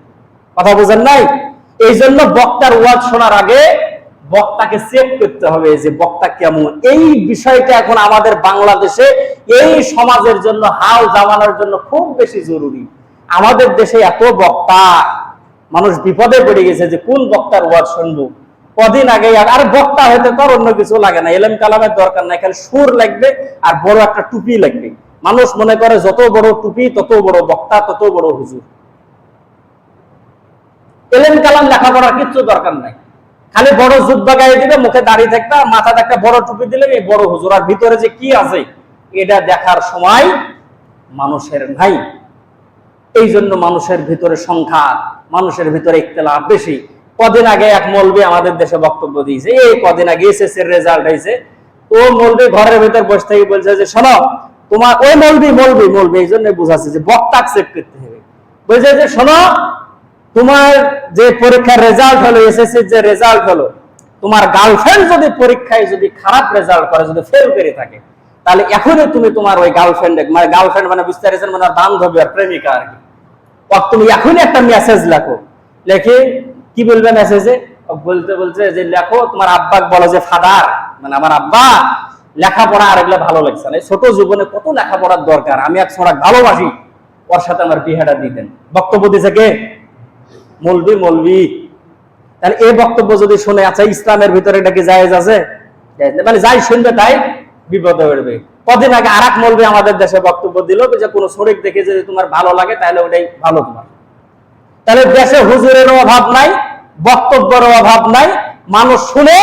Speaker 1: কথা বুঝেন নাই? এই জন্য বক্তার ওয়াজ শোনার আগে বক্তাকে চেক করতে হবে যে বক্তা কেমন। এই বিষয়টা এখন আমাদের বাংলাদেশে এই সমাজের জন্য, হাল জামানোর জন্য খুব বেশি জরুরি। আমাদের দেশে এত বক্তা, মানুষ বিপদে পড়ে গেছে যে কোন বক্তার ওয়াজ শুনবো। কদিন আগে আর বক্তা হইতে তো অন্য কিছু লাগে না, এলেম কালামের দরকার নাই, খালি সুর লাগবে আর বড় একটা টুপি লাগবে। মানুষ মনে করে যত বড় টুপি তত বড় বক্তা, তত বড় হুজুর। এলেম কালাম লেখাপড়ার কিচ্ছু দরকার নাই, খালি বড় জুব্বা গায়ে দিলে, মুখে দাঁড়িয়ে থাকতে, মাথাতে একটা বড় টুপি দিলে এই বড় হুজুর। আর ভিতরে যে কি আছে এটা দেখার সময় মানুষের নাই। এই জন্য মানুষের ভিতরে সংখ্যা, মানুষের ভিতরে ইখতিলাফ বেশি। কদিন আগে এক মৌলবি আমাদের দেশে বক্তব্য দিয়েছে, এই কদিন আগে এসএসসি এর রেজাল্ট হয়েছে। ও মৌলবি ঘরের ভিতর বসে থেকে বলছে যে শোনো, তোমার ওই মৌলবি এই জন্য বুঝাচ্ছে যে বক্তা অ্যাকসেপ্ট করতে হবে। বলছে যে শোনো, তোমার যে পরীক্ষার রেজাল্ট হলো, এসএসসির যে রেজাল্ট হলো, তোমার গার্লফ্রেন্ড যদি পরীক্ষায় যদি খারাপ রেজাল্ট করে, যদি ফেল করে থাকে, তাহলে এখনই তুমি তোমার ওই গার্লফ্রেন্ড মানে বুঝতে পারছেন, মানে বান্ধবী আর প্রেমিকা আর কি, তুমি এখনই একটা মেসেজ লেখো। লেখে কি বলবে মেসেজে? বলছে যে লেখো তোমার আব্বাকে বলো যে ফাদার, মানে আমার আব্বা লেখাপড়া আর এগুলো ভালো লাগছে না, ছোট জীবনে কত লেখাপড়ার দরকার, আমি এক সময় ভালোবাসি, ওর সাথে আমার বিয়েটা দিতেন। বক্তব্য দিছে কে? মৌলবি। তাহলে এই বক্তব্য যদি শুনে, আচ্ছা ইসলামের ভিতরে এটা কি জায়েজ আছে? মানে যাই শুনবে তাই বিপদে পড়বে। কদিন আগে আরেক মৌলবি আমাদের দেশে বক্তব্য দিল যে কোন শরীর দেখে যদি তোমার ভালো লাগে তাহলে ওটাই ভালো তোমার। তাহলে দেশে হুজুরেরও অভাব নাই, বক্তব্যেরও অভাব নাই, মানুষ শুনে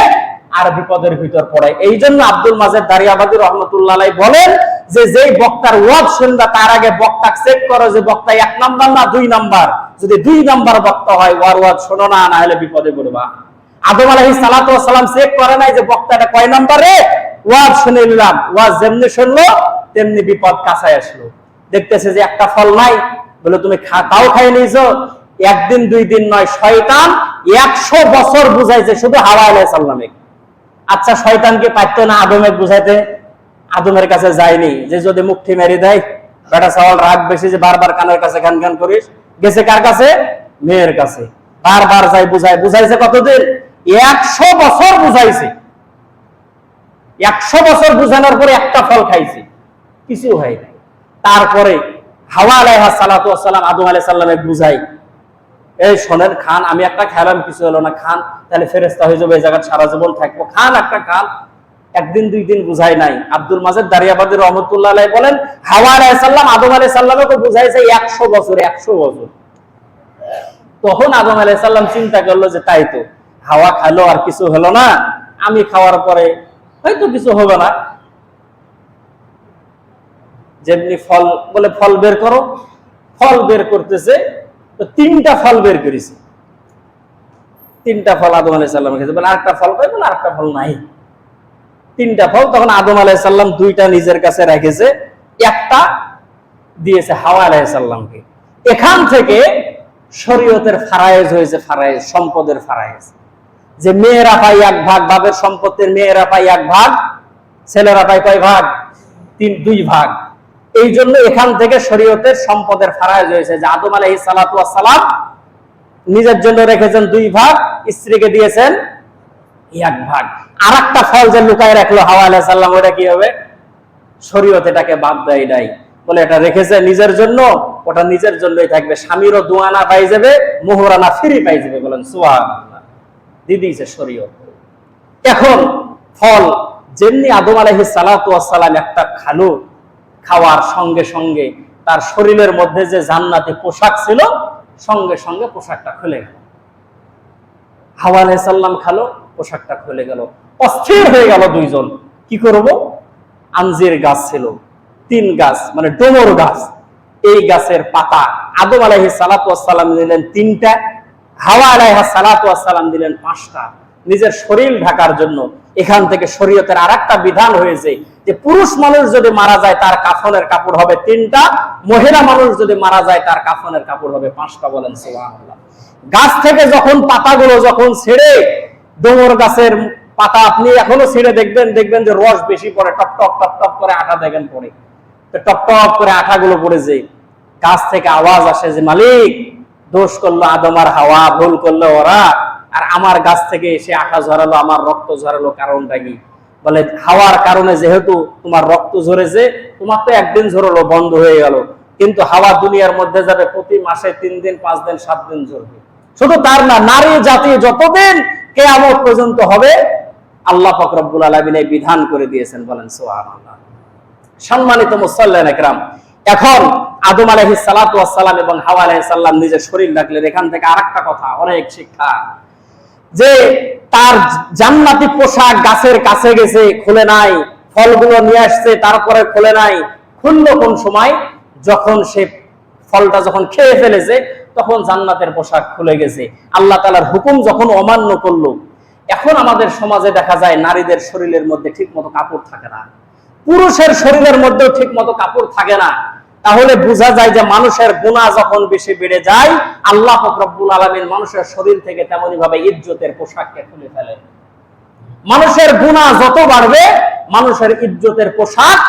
Speaker 1: আর বিপদের ভিতর পড়ে। এই জন্য আব্দুল মাজেদ দারিয়াবাদী রহমতুল্লাহ আলাইহি বলেন যে যেই বক্তার ওয়াজ শুনবা তার আগে বক্তা চেক করো যে বক্তা 1 নাম্বার না 2 নাম্বার। যদি 2 নাম্বার বক্তা হয় ওয়াজ শোনো না, না হলে বিপদে পড়বা। আদম আলাইহিস সালাতু ওয়াস সালাম চেক করে নাই যে বক্তাটা কয় নাম্বারে, ওয়াজ শুনে নিলাম, ওয়াজ যেমনি শুনলো তেমনি বিপদ কাছে আসলো। দেখতেছে যে একটা ফল নাই, বলে তুমি তাও খাই নিয়েছো। একদিন 2 দিন নয়, শয়তান 100 বছর বুঝাইছে শুধু হাওয়া আলাইহিস সালামে। আচ্ছা শয়তানকে পারতো না আদমে বুঝাইতে? আদমের কাছে যায়নি যে যদি মুঠি মেরে দেয়, বেটা সওয়াল রাগ বেশি যে বারবার কানের কাছে গান গান করিস, গেছে কার কাছে? মেয়ের কাছে। বারবার যাই বুঝাইছে কতদিন? 100 বছর বুঝাইছে। 100 বছর বুঝানোর পরে একটা ফল খাইছে, কিছু হয় নাই। তারপরে হাওয়া আলাইহিস সালাতু ওয়াস সালাম আদম আলাইহিস সালামে বুঝাই, এই শোনেন খান, আমি একটা খেলাম, কিছু হলো না, খান, তাহলে ফেরেশতা হয়ে যাবে, এই জায়গায় সারা জীবন থাকবো, খান একটা খান। একদিন 2 দিন বুঝাই নাই। আব্দুল মাজেদ দারিয়াবাদী রহমতুল্লাহ আলাইহি বলেন হাওয়া আলাইহিস সালাম আদম আলাইহিস সালামকে বুঝাইছে 100 বছর। তখন আদম আলাইহিস সালাম চিন্তা করলো যে তাই তো, হাওয়া খাইলো আর কিছু হলো না, আমি খাওয়ার পরে হয়তো কিছু হবে না। যেমনি ফল বলে ফল বের করো, ফল বের করতেছে, তো 3টা ফল বের করেছে। 3টা ফল আদম আলাইহিস সালাম খেয়েছে, বলে আরেকটা ফল পাই, বলে আরেকটা ফল নাই। 3টা ফল। তখন আদম আলাইহিস সালাম 2টা নিজের কাছে রেখেছে, একটা দিয়েছে হাওয়া আলাইহিস সালামকে। এখান থেকে শরীয়তের ফারায়েজ হয়েছে, ফারায়েজ সম্পদের ফারায়েজ, যে মেয়েরা পায় 1 ভাগ, বাপের সম্পত্তির মেয়েরা পায় 1 ভাগ, ছেলেরা পায় কয় ভাগ? 2 ভাগ। এই জন্য এখান থেকে শরীয়তের সম্পদের ফারায়েজ হয়েছে যে আদম আলাইহিস সালাতু ওয়াস সালাম নিজের জন্য রেখেছেন 2 ভাগ, স্ত্রীকে দিয়েছেন 1 ভাগ। আরেকটা ফল যে লুকায় রাখলো হাওয়া আলাইহিস সালাম, ওটা কি হবে? শরীয়ত এটাকে বাদ দেয় নাই, বলে এটা রেখেছে নিজের জন্য, ওটা নিজের জন্যই থাকবে। স্বামীরও দুয়ানা পাই যাবে, মোহরানা ফ্রি পাই যাবে। বলেন সুবহানাল্লাহ, দিয়ে দিয়েছে শরীয়ত। এখন ফল যেমনি আদম আলাইহিস সালাতু ওয়াস সালাম একটা খালো, খাওয়ার সঙ্গে সঙ্গে তার শরীরের মধ্যে যে জান্নাতি পোশাক ছিল, সঙ্গে সঙ্গে পোশাকটা খুলে গেল। হাওয়া আলাইহিস সালাম খালো, পোশাকটা খুলে গেল। অস্থির হয়ে গেল দুইজন, কি করব? আঞ্জির গাছ ছিল, 3 গাছ, মানে ডোমর গাছ। এই গাছের পাতা আদম আলাইহিস সালাতু ওয়াস সালাম দিলেন 3টা, হাওয়া আলাইহিস সালাতু ওয়াস সালাম দিলেন 5টা, নিজের শরীর ঢাকার জন্য। এখান থেকে শরীয়তের আরেকটা বিধান হয়েছে যে পুরুষ মানুষ যদি মারা যায় তার কাফনের কাপড় হবে 3টা, মহিলা মানুষ যদি মারা যায় তার কাফনের কাপড় হবে 5টা। বলেন সুবহানাল্লাহ। গাছ থেকে যখন পাতাগুলো যখন ছেড়ে, ডোমর গাছের পাতা আপনি এখনো ছেড়ে দেখবেন, দেখবেন যে রস বেশি পড়ে, টপ টপ টপ টপ করে আঠা দেখেন পড়ে, তো টপ টপ করে আঠাগুলো পড়েছে। গাছ থেকে আওয়াজ আসে যে মালিক, দোষ করলো আদম আর হাওয়া, ভুল করলো ওরা, আর আমার গাছ থেকে এসে আঠা ঝরালো, আমার রক্ত ঝরালো, কারণটা কি? বলে হাওয়ার কারণে যেহেতু তোমার রক্ত ঝরেছে, তোমার তো একদিন ঝরলো, বন্ধ হয়ে গেল, কিন্তু হাওয়া দুনিয়ার মধ্যে যাবে প্রতি মাসে 3 দিন, 5 দিন, 7 দিন ঝরবে। শুধু তার না, নারী জাতি যতদিন কিয়ামত পর্যন্ত হবে আল্লাহ পাক রব্বুল আলামিন এই বিধান করে দিয়েছেন। বলেন সুবহানাল্লাহ। সম্মানিত মুসল্লিয়ানে কেরাম, এখন আদম আলাইহিস সালাতু ওয়াস সালাম এবং হাওয়া আলাইহিস সালাম নিজের শরীর রাখলেন। এখান থেকে আরেকটা কথা, অনেক শিক্ষা, যে তার জান্নাতি পোশাক গাছের কাছে গেছে, খুলে নাই, ফলগুলো নিয়ে আসছে, তারপরে খুলে নাই। খুললো কোন সময়? যখন সে ফলটা যখন খেয়ে ফেলেছে, তখন জান্নাতের পোশাক খুলে গেছে। আল্লাহ তাআলার হুকুম যখন অমান্য করলো। এখন আমাদের সমাজে দেখা যায় নারীদের শরীরের মধ্যে ঠিক মতো কাপড় থাকে না, পুরুষের শরীরের মধ্যেও ঠিক মতো কাপড় থাকে না। তাহলে বোঝা যায় যে মানুষের গুনাহ যখন বেশি বেড়ে যায়, আল্লাহ পাক রব্বুল আলামিন মানুষের শরীর থেকে তেমনি ভাবে ইজ্জতের পোশাককে খুলে ফেলে। মানুষের গুনাহ যত বাড়বে, মানুষের ইজ্জতের পোশাক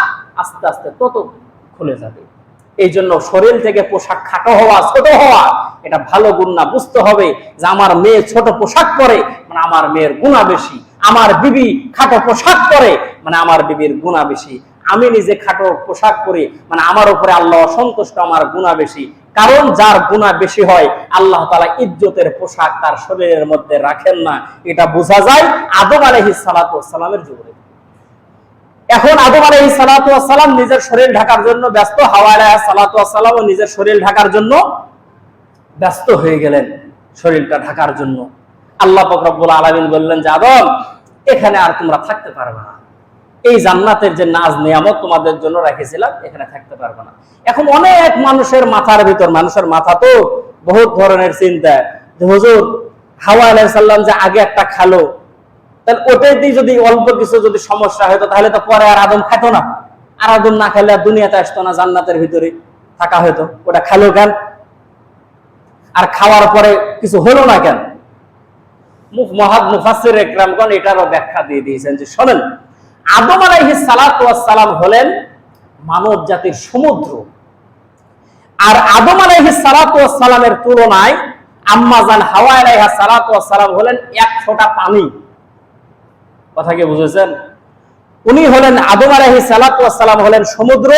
Speaker 1: আস্তে আস্তে তত খুলে যাবে। এই জন্য শরীর থেকে পোশাক খাটো হওয়া, ছোট হওয়া, এটা ভালো গুণ না। বুঝতে হবে যে আমার মেয়ে ছোট পোশাক পরে, মানে আমার মেয়ের গুনাহ বেশি। আমার বিবি খাটো পোশাক পরে, মানে আমার বিবির গুনাহ বেশি। আমি নিজে খাটো পোশাক পরি, মানে আমার উপরে আল্লাহ অসন্তুষ্ট, আমার গুনাহ বেশি। কারণ যার গুনাহ বেশি হয়, আল্লাহ তাআলা ইজ্জতের পোশাক তার শরীরের মধ্যে রাখেন না। এটা বোঝা যায় আদম আলাইহিস সালাতু ওয়াস সালামের যুগে। এখন আদম আলাইহিস সালাতু ওয়াস সালাম নিজের শরীর ঢাকার জন্য ব্যস্ত, হাওয়া আলাইহিস সালাতু ওয়াস সালামও নিজের শরীর ঢাকার জন্য ব্যস্ত হয়ে গেলেন, শরীরটা ঢাকার জন্য। আল্লাহ পাক রব্বুল আলামিন বললেন যে আদম, এখানে আর তোমরা থাকতে পারবে না। এই জান্নাতের যে নাজ নিয়ামত তোমাদের জন্য রেখেছিলাম, এখানে থাকতে পারবে না। এখন অনেক মানুষের মাথার ভিতর, মানুষের মাথা তো বহুত ধরনের চিন্তা, যে হুজুর হাওয়া আলাইহিস সালাম যে আগে একটা খালো, তাহলে ওটাতেই যদি অল্প কিছু যদি সমস্যা হতো, তাহলে তো পরে আর আদম খেতো না। আর আদম না খেলে আর দুনিয়াতে আসতো না, জান্নাতের ভিতরে থাকা হতো। ওটা খালো কেন? আর খাওয়ার পরে কিছু হলো না কেন? মুফাসসির ইকরামগণ এটারও ব্যাখ্যা দিয়ে দিয়েছেন যে শোনেন, আদম আলাইহিস সালাতু ওয়াস সালাম হলেন মানব জাতির সমুদ্র। আর আদম আলাইহিস সালাতু ওয়াস সালামের তুলনায় আম্মা জান হাওয়া আলাইহিস সালাতু ওয়াস সালাম হলেন 1 ফোঁটা পানি। কথা কি বুঝেছেন? উনি হলেন আদম আলাইহিস সালাতু ওয়াস সালাম হলেন সমুদ্র,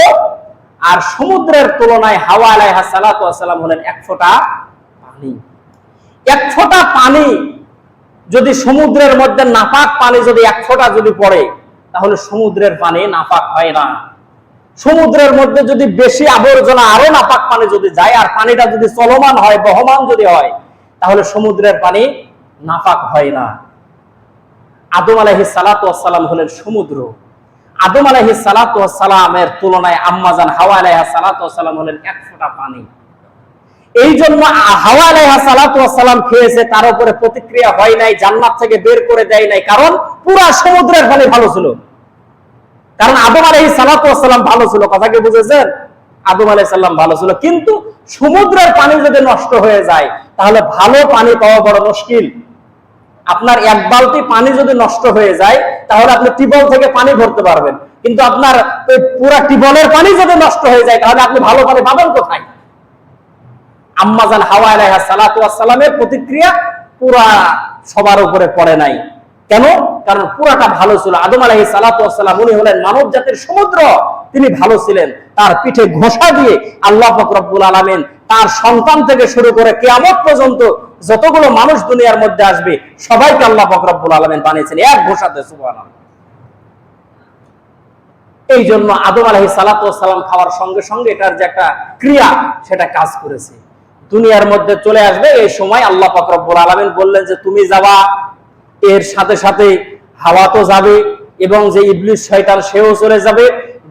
Speaker 1: আর সমুদ্রের তুলনায় হাওয়া আলাইহিস সালাতু ওয়াস সালাম হলেন 1 ফোঁটা পানি। 1 ফোঁটা পানি যদি সমুদ্রের মধ্যে নাপাক পানি যদি 1 ফোঁটা যদি পড়ে, তাহলে সমুদ্রের পানি নাপাক হয় না। সমুদ্রের মধ্যে যদি বেশি আবর্জনা, আরো নাপাক পানি যদি যায়, আর পানিটা যদি চলমান হয়, বহমান যদি হয়, তাহলে সমুদ্রের পানি নাপাক হয় না। আদম আলাইহিস সালাতু ওয়াস সালাম হলেন সমুদ্র। আদম আলাইহিস সালাতু ওয়াস সালামের তুলনায় আম্মাজান হাওয়া আলাইহিস সালাতু ওয়াস সালাম হলেন এক ফোঁটা পানি। এই জন্য হাওয়া আলাইহিস সালাতু ওয়াস সালাম খেয়েছে, তার উপরে প্রতিক্রিয়া হয় নাই, জান্নাত থেকে বের করে দেয় নাই, কারণ পুরা সমুদ্রের পানি ভালো ছিল। কারণ আদম আলাইহিস সালাতু ওয়াস সালাম ভালো ছিল, কথা কি বুঝেছেন? আদম আলাইহিস সালাম ভালো ছিল, কিন্তু সমুদ্রের পানি যদি নষ্ট হয়ে যায় তাহলে ভালো পানি পাওয়া বড় মুশকিল। আপনার এক বালতি পানি যদি নষ্ট হয়ে যায় তাহলে আপনি টিউবওয়েল থেকে পানি ভরতে পারবেন, কিন্তু আপনার পুরা টিউবওয়েলের পানি যদি নষ্ট হয়ে যায় তাহলে আপনি ভালো পানি পাবেন কোথায়? আম্মাজান হাওয়া আলাইহিস সালাতু ওয়াস সালামের প্রতিক্রিয়া পুরা সবার উপরে পড়ে নাই। কেন? কারণ পুরাটা ভালো ছিল। আদম আলাইহিস সালাতু ওয়াস সালাম উনি হলেন মানব জাতির সমুদ্র, তিনি ভালো ছিলেন। তার পিঠে ঘোষা দিয়ে আল্লাহ পাক রব্বুল আলামিন তার সন্তান থেকে শুরু করে কিয়ামত পর্যন্ত যতগুলো মানুষ দুনিয়ার মধ্যে আসবে সবাইকে আল্লাহ পাক রব্বুল আলামিন বানিয়েছেন এক ঘোষাতে, সুবহানাল্লাহ। এই জন্য আদম আলাইহিস সালাতু ওয়াস সালাম খাওয়ার সঙ্গে সঙ্গে এটার যে একটা ক্রিয়া সেটা কাজ করেছে, দুনিয়ার মধ্যে চলে আসবে। এই সময় আল্লাহ পাক রব্বুল আলামিন বললেন যে তুমি যাবা, এর সাথে সাথে হাওয়া তো যাবে এবং যে ইবলিস শয়তান সেও চলে যাবে।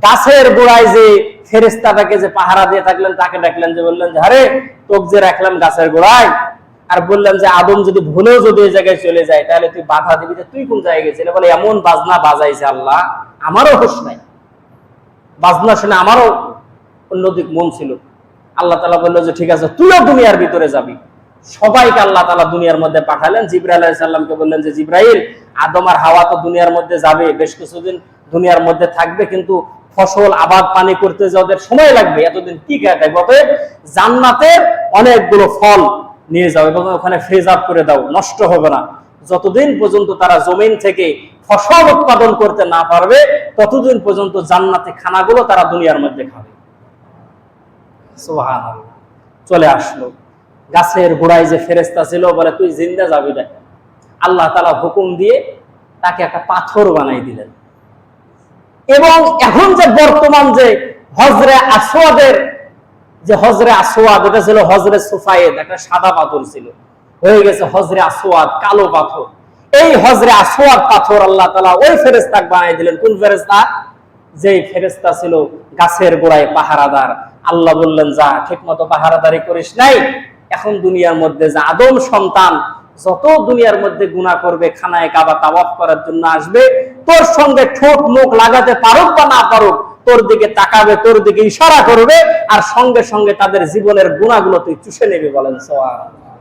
Speaker 1: গাছের গোড়ায় যে ফেরেশতাটাকে যে পাহারা দিয়ে থাকলেন তাকে ডাকলেন, যে বললেন যে আরে তোকে যে রাখলাম গাছের গোড়ায়, আর বললাম যে আদম যদি ভুলেও যদি এই জায়গায় চলে যায় তাহলে তুই বাধা দিবি, যে তুই কোন জায়গায় গেছিলি? বলে এমন বাজনা বাজাইছে আল্লাহ, আমারও হুঁশ নাই, বাজনা শুনে আমারও অন্যদিক মন ছিল। আল্লাহ তাআলা বললো যে ঠিক আছে তুইও দুনিয়ার ভিতরে যাবি। সবাইকে আল্লাহ তাআলা দুনিয়ার মধ্যে পাঠালেন। জিবরাইল আলাইহিস সালামকে বললেন যে জিবরাইল, আদম আর হাওয়া তো দুনিয়ার মধ্যে যাবে, বেশ কিছুদিন দুনিয়ার মধ্যে থাকবে, কিন্তু ফসল আবাদ পানি করতে যে ওদের সময় লাগবে, এতদিন কি কাটায়? অতএব জান্নাতের অনেকগুলো ফল নিয়ে যাও এবং ওখানে ফ্রিজ আপ করে দাও, নষ্ট হবে না। যতদিন পর্যন্ত তারা জমিন থেকে ফসল উৎপাদন করতে না পারবে ততদিন পর্যন্ত জান্নাতে খানাগুলো তারা দুনিয়ার মধ্যে খাবে। সুবহানাল্লাহ। চলে আসলো, গাছের গোড়ায় যে ফেরেশতা ছিল বলে তুই জিন্দা যাবি না। আল্লাহ তাআলা হুকুম দিয়ে তাকে একটা পাথর বানাই দিলেন। এবং এখন যে বর্তমান যে হজরে আসওয়াদের যে হজরে আসওয়াদ, এটা ছিল হজরে সুফায়েদ, একটা সাদা পাথর ছিল, হয়ে গেছে হজরে আসওয়াদ, কালো পাথর। এই হজরে আসওয়াদ পাথর আল্লাহ তাআলা ওই ফেরেশতাকে বানাই দিলেন। কোন ফেরেশতা? যে ফেরেশতা ছিল গাছের গোড়ায় পাহারাদার। আল্লাহ বললেন যা, ঠিক মতো পাহারাদারি করিস নাই, এখন দুনিয়ার মধ্যে যে আদম সন্তান যত দুনিয়ার মধ্যে গুনাহ করবে, খানায় কাবা তাওয়াফ করার জন্য আসবে, তোর সঙ্গে ঠোঁট মুখ লাগাতে পারুক বা না পারুক, তোর দিকে তাকাবে, তোর দিকে ইশারা করবে, আর সঙ্গে সঙ্গে তাদের জীবনের গুনাহগুলো তুই চুষে নেবে। বলেন সুবহানাল্লাহ।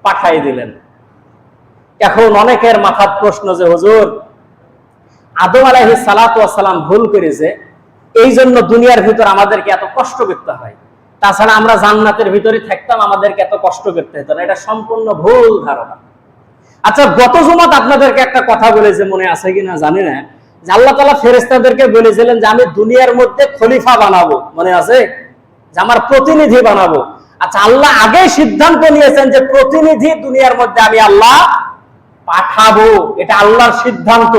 Speaker 1: পাঠাই দিলেন। এখন অনেকের মাথার প্রশ্ন যে হুজুর, আদম আলাইহিস সালাতু ওয়াস সালাম ভুল করেছে, এই জন্য দুনিয়ার ভিতর আমাদেরকে এত কষ্ট করতে হয়, তাছাড়া আমরা জান্নাতের ভিতরে থাকতাম, আমাদেরকে এত কষ্ট করতে হতো না। এটা সম্পূর্ণ ভুল ধারণা। আচ্ছা, গত জুমাত আপনাদেরকে একটা কথা বলেছে, মনে আছে কিনা জানি না, যে আল্লাহ তাআলা ফেরেশতাদেরকে বলেছিলেন যে আমি দুনিয়ার মধ্যে খলিফা বানাবো, মনে আছে? যে আমার প্রতিনিধি বানাবো। আচ্ছা, আল্লাহ আগে সিদ্ধান্ত নিয়েছেন যে প্রতিনিধি দুনিয়ার মধ্যে আমি আল্লাহ পাঠাবো, এটা আল্লাহর সিদ্ধান্ত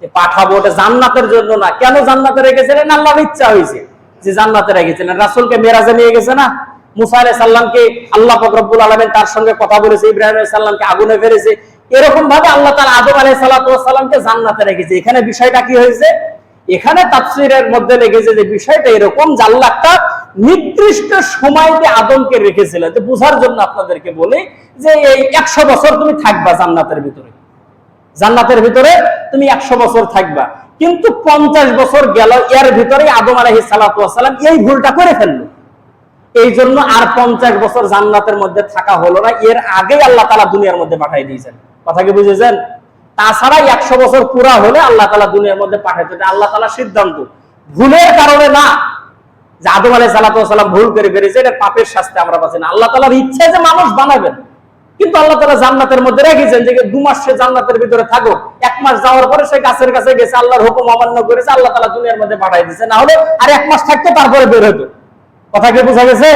Speaker 1: যে পাঠাবো, এটা জান্নাতের জন্য না। কেন জান্নাতে রেখেছিলেন? আল্লাহর ইচ্ছা হয়েছে যে জান্নাতে রেখেছিলেন। রাসূলকে মেরাজে নিয়ে গেছে না, মুসা আলাইহিস সালামকে আল্লাহ পাক রব্বুল আলামিন তার সঙ্গে কথা বলেছে, ইব্রাহিম আলাইহিস সালামকে আগুনে ফেলেছে, এরকম ভাবে আল্লাহ তাআলা আদম আলাইহিস সালাতু ওয়াস সালামকে জান্নাতে রেখেছে। এখানে বিষয়টা কি হয়েছে? এখানে তাফসীরের মধ্যে লেগেছে যে বিষয়টা এরকম যে আল্লাহ একটা নির্দিষ্ট সময়তে আদমকে রেখেছিলেন। তো বোঝার জন্য আপনাদেরকে বলি যে এই 100 বছর তুমি থাকবা জান্নাতের ভিতরে, জান্নাতের ভিতরে তুমি 100 বছর থাকবা, কিন্তু 50 বছর গেল, এর ভিতরে আদম আলাইহিস সালাতু ওয়াস সালাম এই ভুলটা করে ফেললো। এই জন্য আর 50 বছর জান্নাতের মধ্যে থাকা হলো না, এর আগেই আল্লাহ তাআলা দুনিয়ার মধ্যে পাঠিয়ে দিয়েছেন। কথা কি বুঝেছেন? তাছাড়া 100 বছর পুরা হলে আল্লাহ তাআলা দুনিয়ার মধ্যে পাঠাইতে, আল্লাহ তাআলার সিদ্ধান্ত, ভুলের কারণে না। যে আদম আলাইহিস সালাতু ওয়াস সালাম ভুল করে ফেলেছে, এটা পাপের শাস্তি আমরা পাচ্ছি না। আল্লাহ তাআলার ইচ্ছা যে মানুষ বানাবেন, কিন্তু আল্লাহ তাআলা জান্নাতের মধ্যে রেখেছেন যে 2 মাস সে জান্নাতের ভিতরে থাকো। 1 মাস যাওয়ার পরে সে গাছের কাছে গেছে, আল্লাহর হুকুম অমান্য করেছে, আল্লাহ তাআলা দুনিয়ার মধ্যে পাঠিয়ে দিয়েছে। না হলে আর 1 মাস থাকতো, তারপরে বের হতো। কথা কি বোঝা গেছে?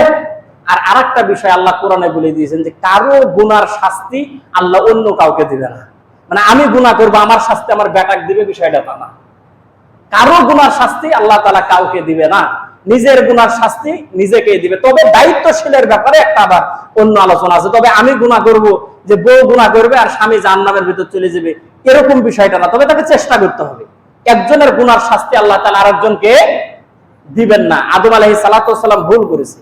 Speaker 1: আর আরেকটা বিষয় আল্লাহ কোরআনে বলে দিয়েছেন যে কারো গুনার শাস্তি আল্লাহ অন্য কাউকে দিবে না। মানে আমি গুনাহ করব, আমার শাস্তি আমার বেটাকে দিবে, বিষয়টা তা না। কারো গুনার শাস্তি আল্লাহ তাআলা কাউকে দিবে না, নিজের গুনার শাস্তি নিজেকেই দিবে। তবে দায়িত্বশীলের ব্যাপারে একটা আবার অন্য আলোচনা আছে। তবে আমি গুনাহ করব,
Speaker 2: যে বউ গুনাহ করবে আর স্বামী জাহান্নামের ভিতর চলে যাবে, এরকম বিষয়টা না। তবে তাকে চেষ্টা করতে হবে। একজনের গুনার শাস্তি আল্লাহ তাআলা আরেকজনকে দিবেন না। আদম আলাইহিস সালাতু ওয়াস সালাম ভুল করেছে।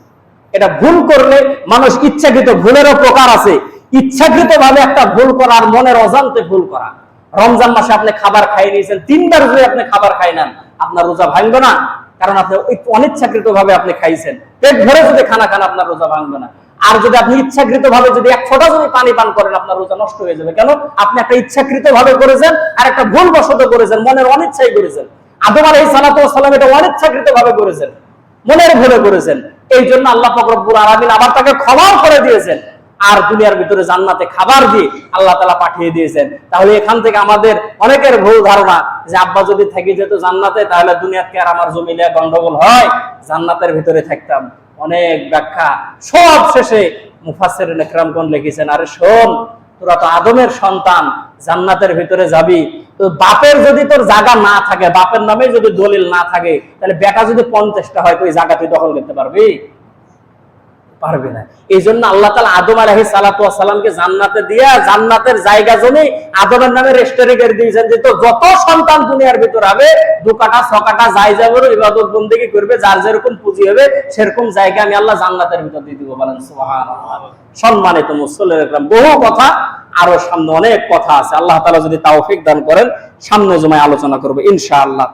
Speaker 2: এটা ভুল করলে মানুষ ইচ্ছাকৃত, ভুলেরও প্রকার আছে, ইচ্ছাকৃত ভাবে একটা ভুল করা আর মনের অজান্তে ভুল করা। রমজান মাসে আপনি খাবার খাই নিয়েছেন, 3 বার যদি আপনি খাবার খাই নেন, আপনার রোজা ভাঙবে না, কারণ আপনি অনিচ্ছাকৃত ভাবে আপনি খাইছেন। পেট ভরে যদি খানা খান, আপনার রোজা ভাঙবে না। আর যদি আপনি ইচ্ছাকৃত ভাবে যদি 1 ফোঁটা যদি পানি পান করেন, আপনার রোজা নষ্ট হয়ে যাবে। কেন? আপনি একটা ইচ্ছাকৃত ভাবে করেছেন আর একটা ভুল বশত করেছেন, মনের অনিচ্ছায় করেছেন। আদম আলাইহিস সালাতু ওয়াস সালাম এটা অনিচ্ছাকৃত ভাবে করেছেন, মনের ভুলে করেছেন। এই জন্য আল্লাহ পাক রব্বুল আলামিন আবার তাকে ক্ষমাও করে দিয়েছেন, আর দুনিয়ার ভিতরে জান্নাতে খাবার দিয়ে আল্লাহ তাআলা পাঠিয়ে দিয়েছেন। তাহলে এখান থেকে আমাদের অনেকের ভুল ধারণা যে আব্বা যদি থেকে যেত জান্নাতে, তাহলে দুনিয়াতে আর আমার জমিলে গন্ডগোল হয়, জান্নাতের ভিতরে থাকতাম। অনেক ব্যাখ্যা, সব শেষে মুফাসসিরিন ইকরামগণ লিখেছেন, আরে শোন, তোরা তো আদমের সন্তান, জান্নাতের ভিতরে যাবি, তো বাপের যদি তোর জায়গা না থাকে, বাপের নামে যদি দলিল না থাকে, তাহলে বেটা যদি 50টা হয়, তুই জায়গা তুই দখল করতে পারবি? পারবে না। এই জন্য আল্লাহ তাআলা আদম আলাইহিস সালাতু ওয়াস সালামকে জান্নাতে দিয়া জান্নাতের জায়গা জমি আদমের নামে রেজিস্ট্রি করে দিয়েছেন যে তো যত সন্তান দুনিয়ার ভিতর হবে, 2 কাঠা 6 কাঠা যাই যাবে, ইবাদত বندگی করবে, যার যেরকম পুঁজি হবে সেরকম জায়গা আমি আল্লাহ জান্নাতের ভিতর দিয়ে দিব। বলেন সুবহানাল্লাহ। সম্মানিত মুসল্লিরা ইকরাম, বহু কথা, আরো সামনে অনেক কথা আছে। আল্লাহ তাআলা যদি তৌফিক দান করেন, সামনে জমায় আলোচনা করব ইনশাআল্লাহ।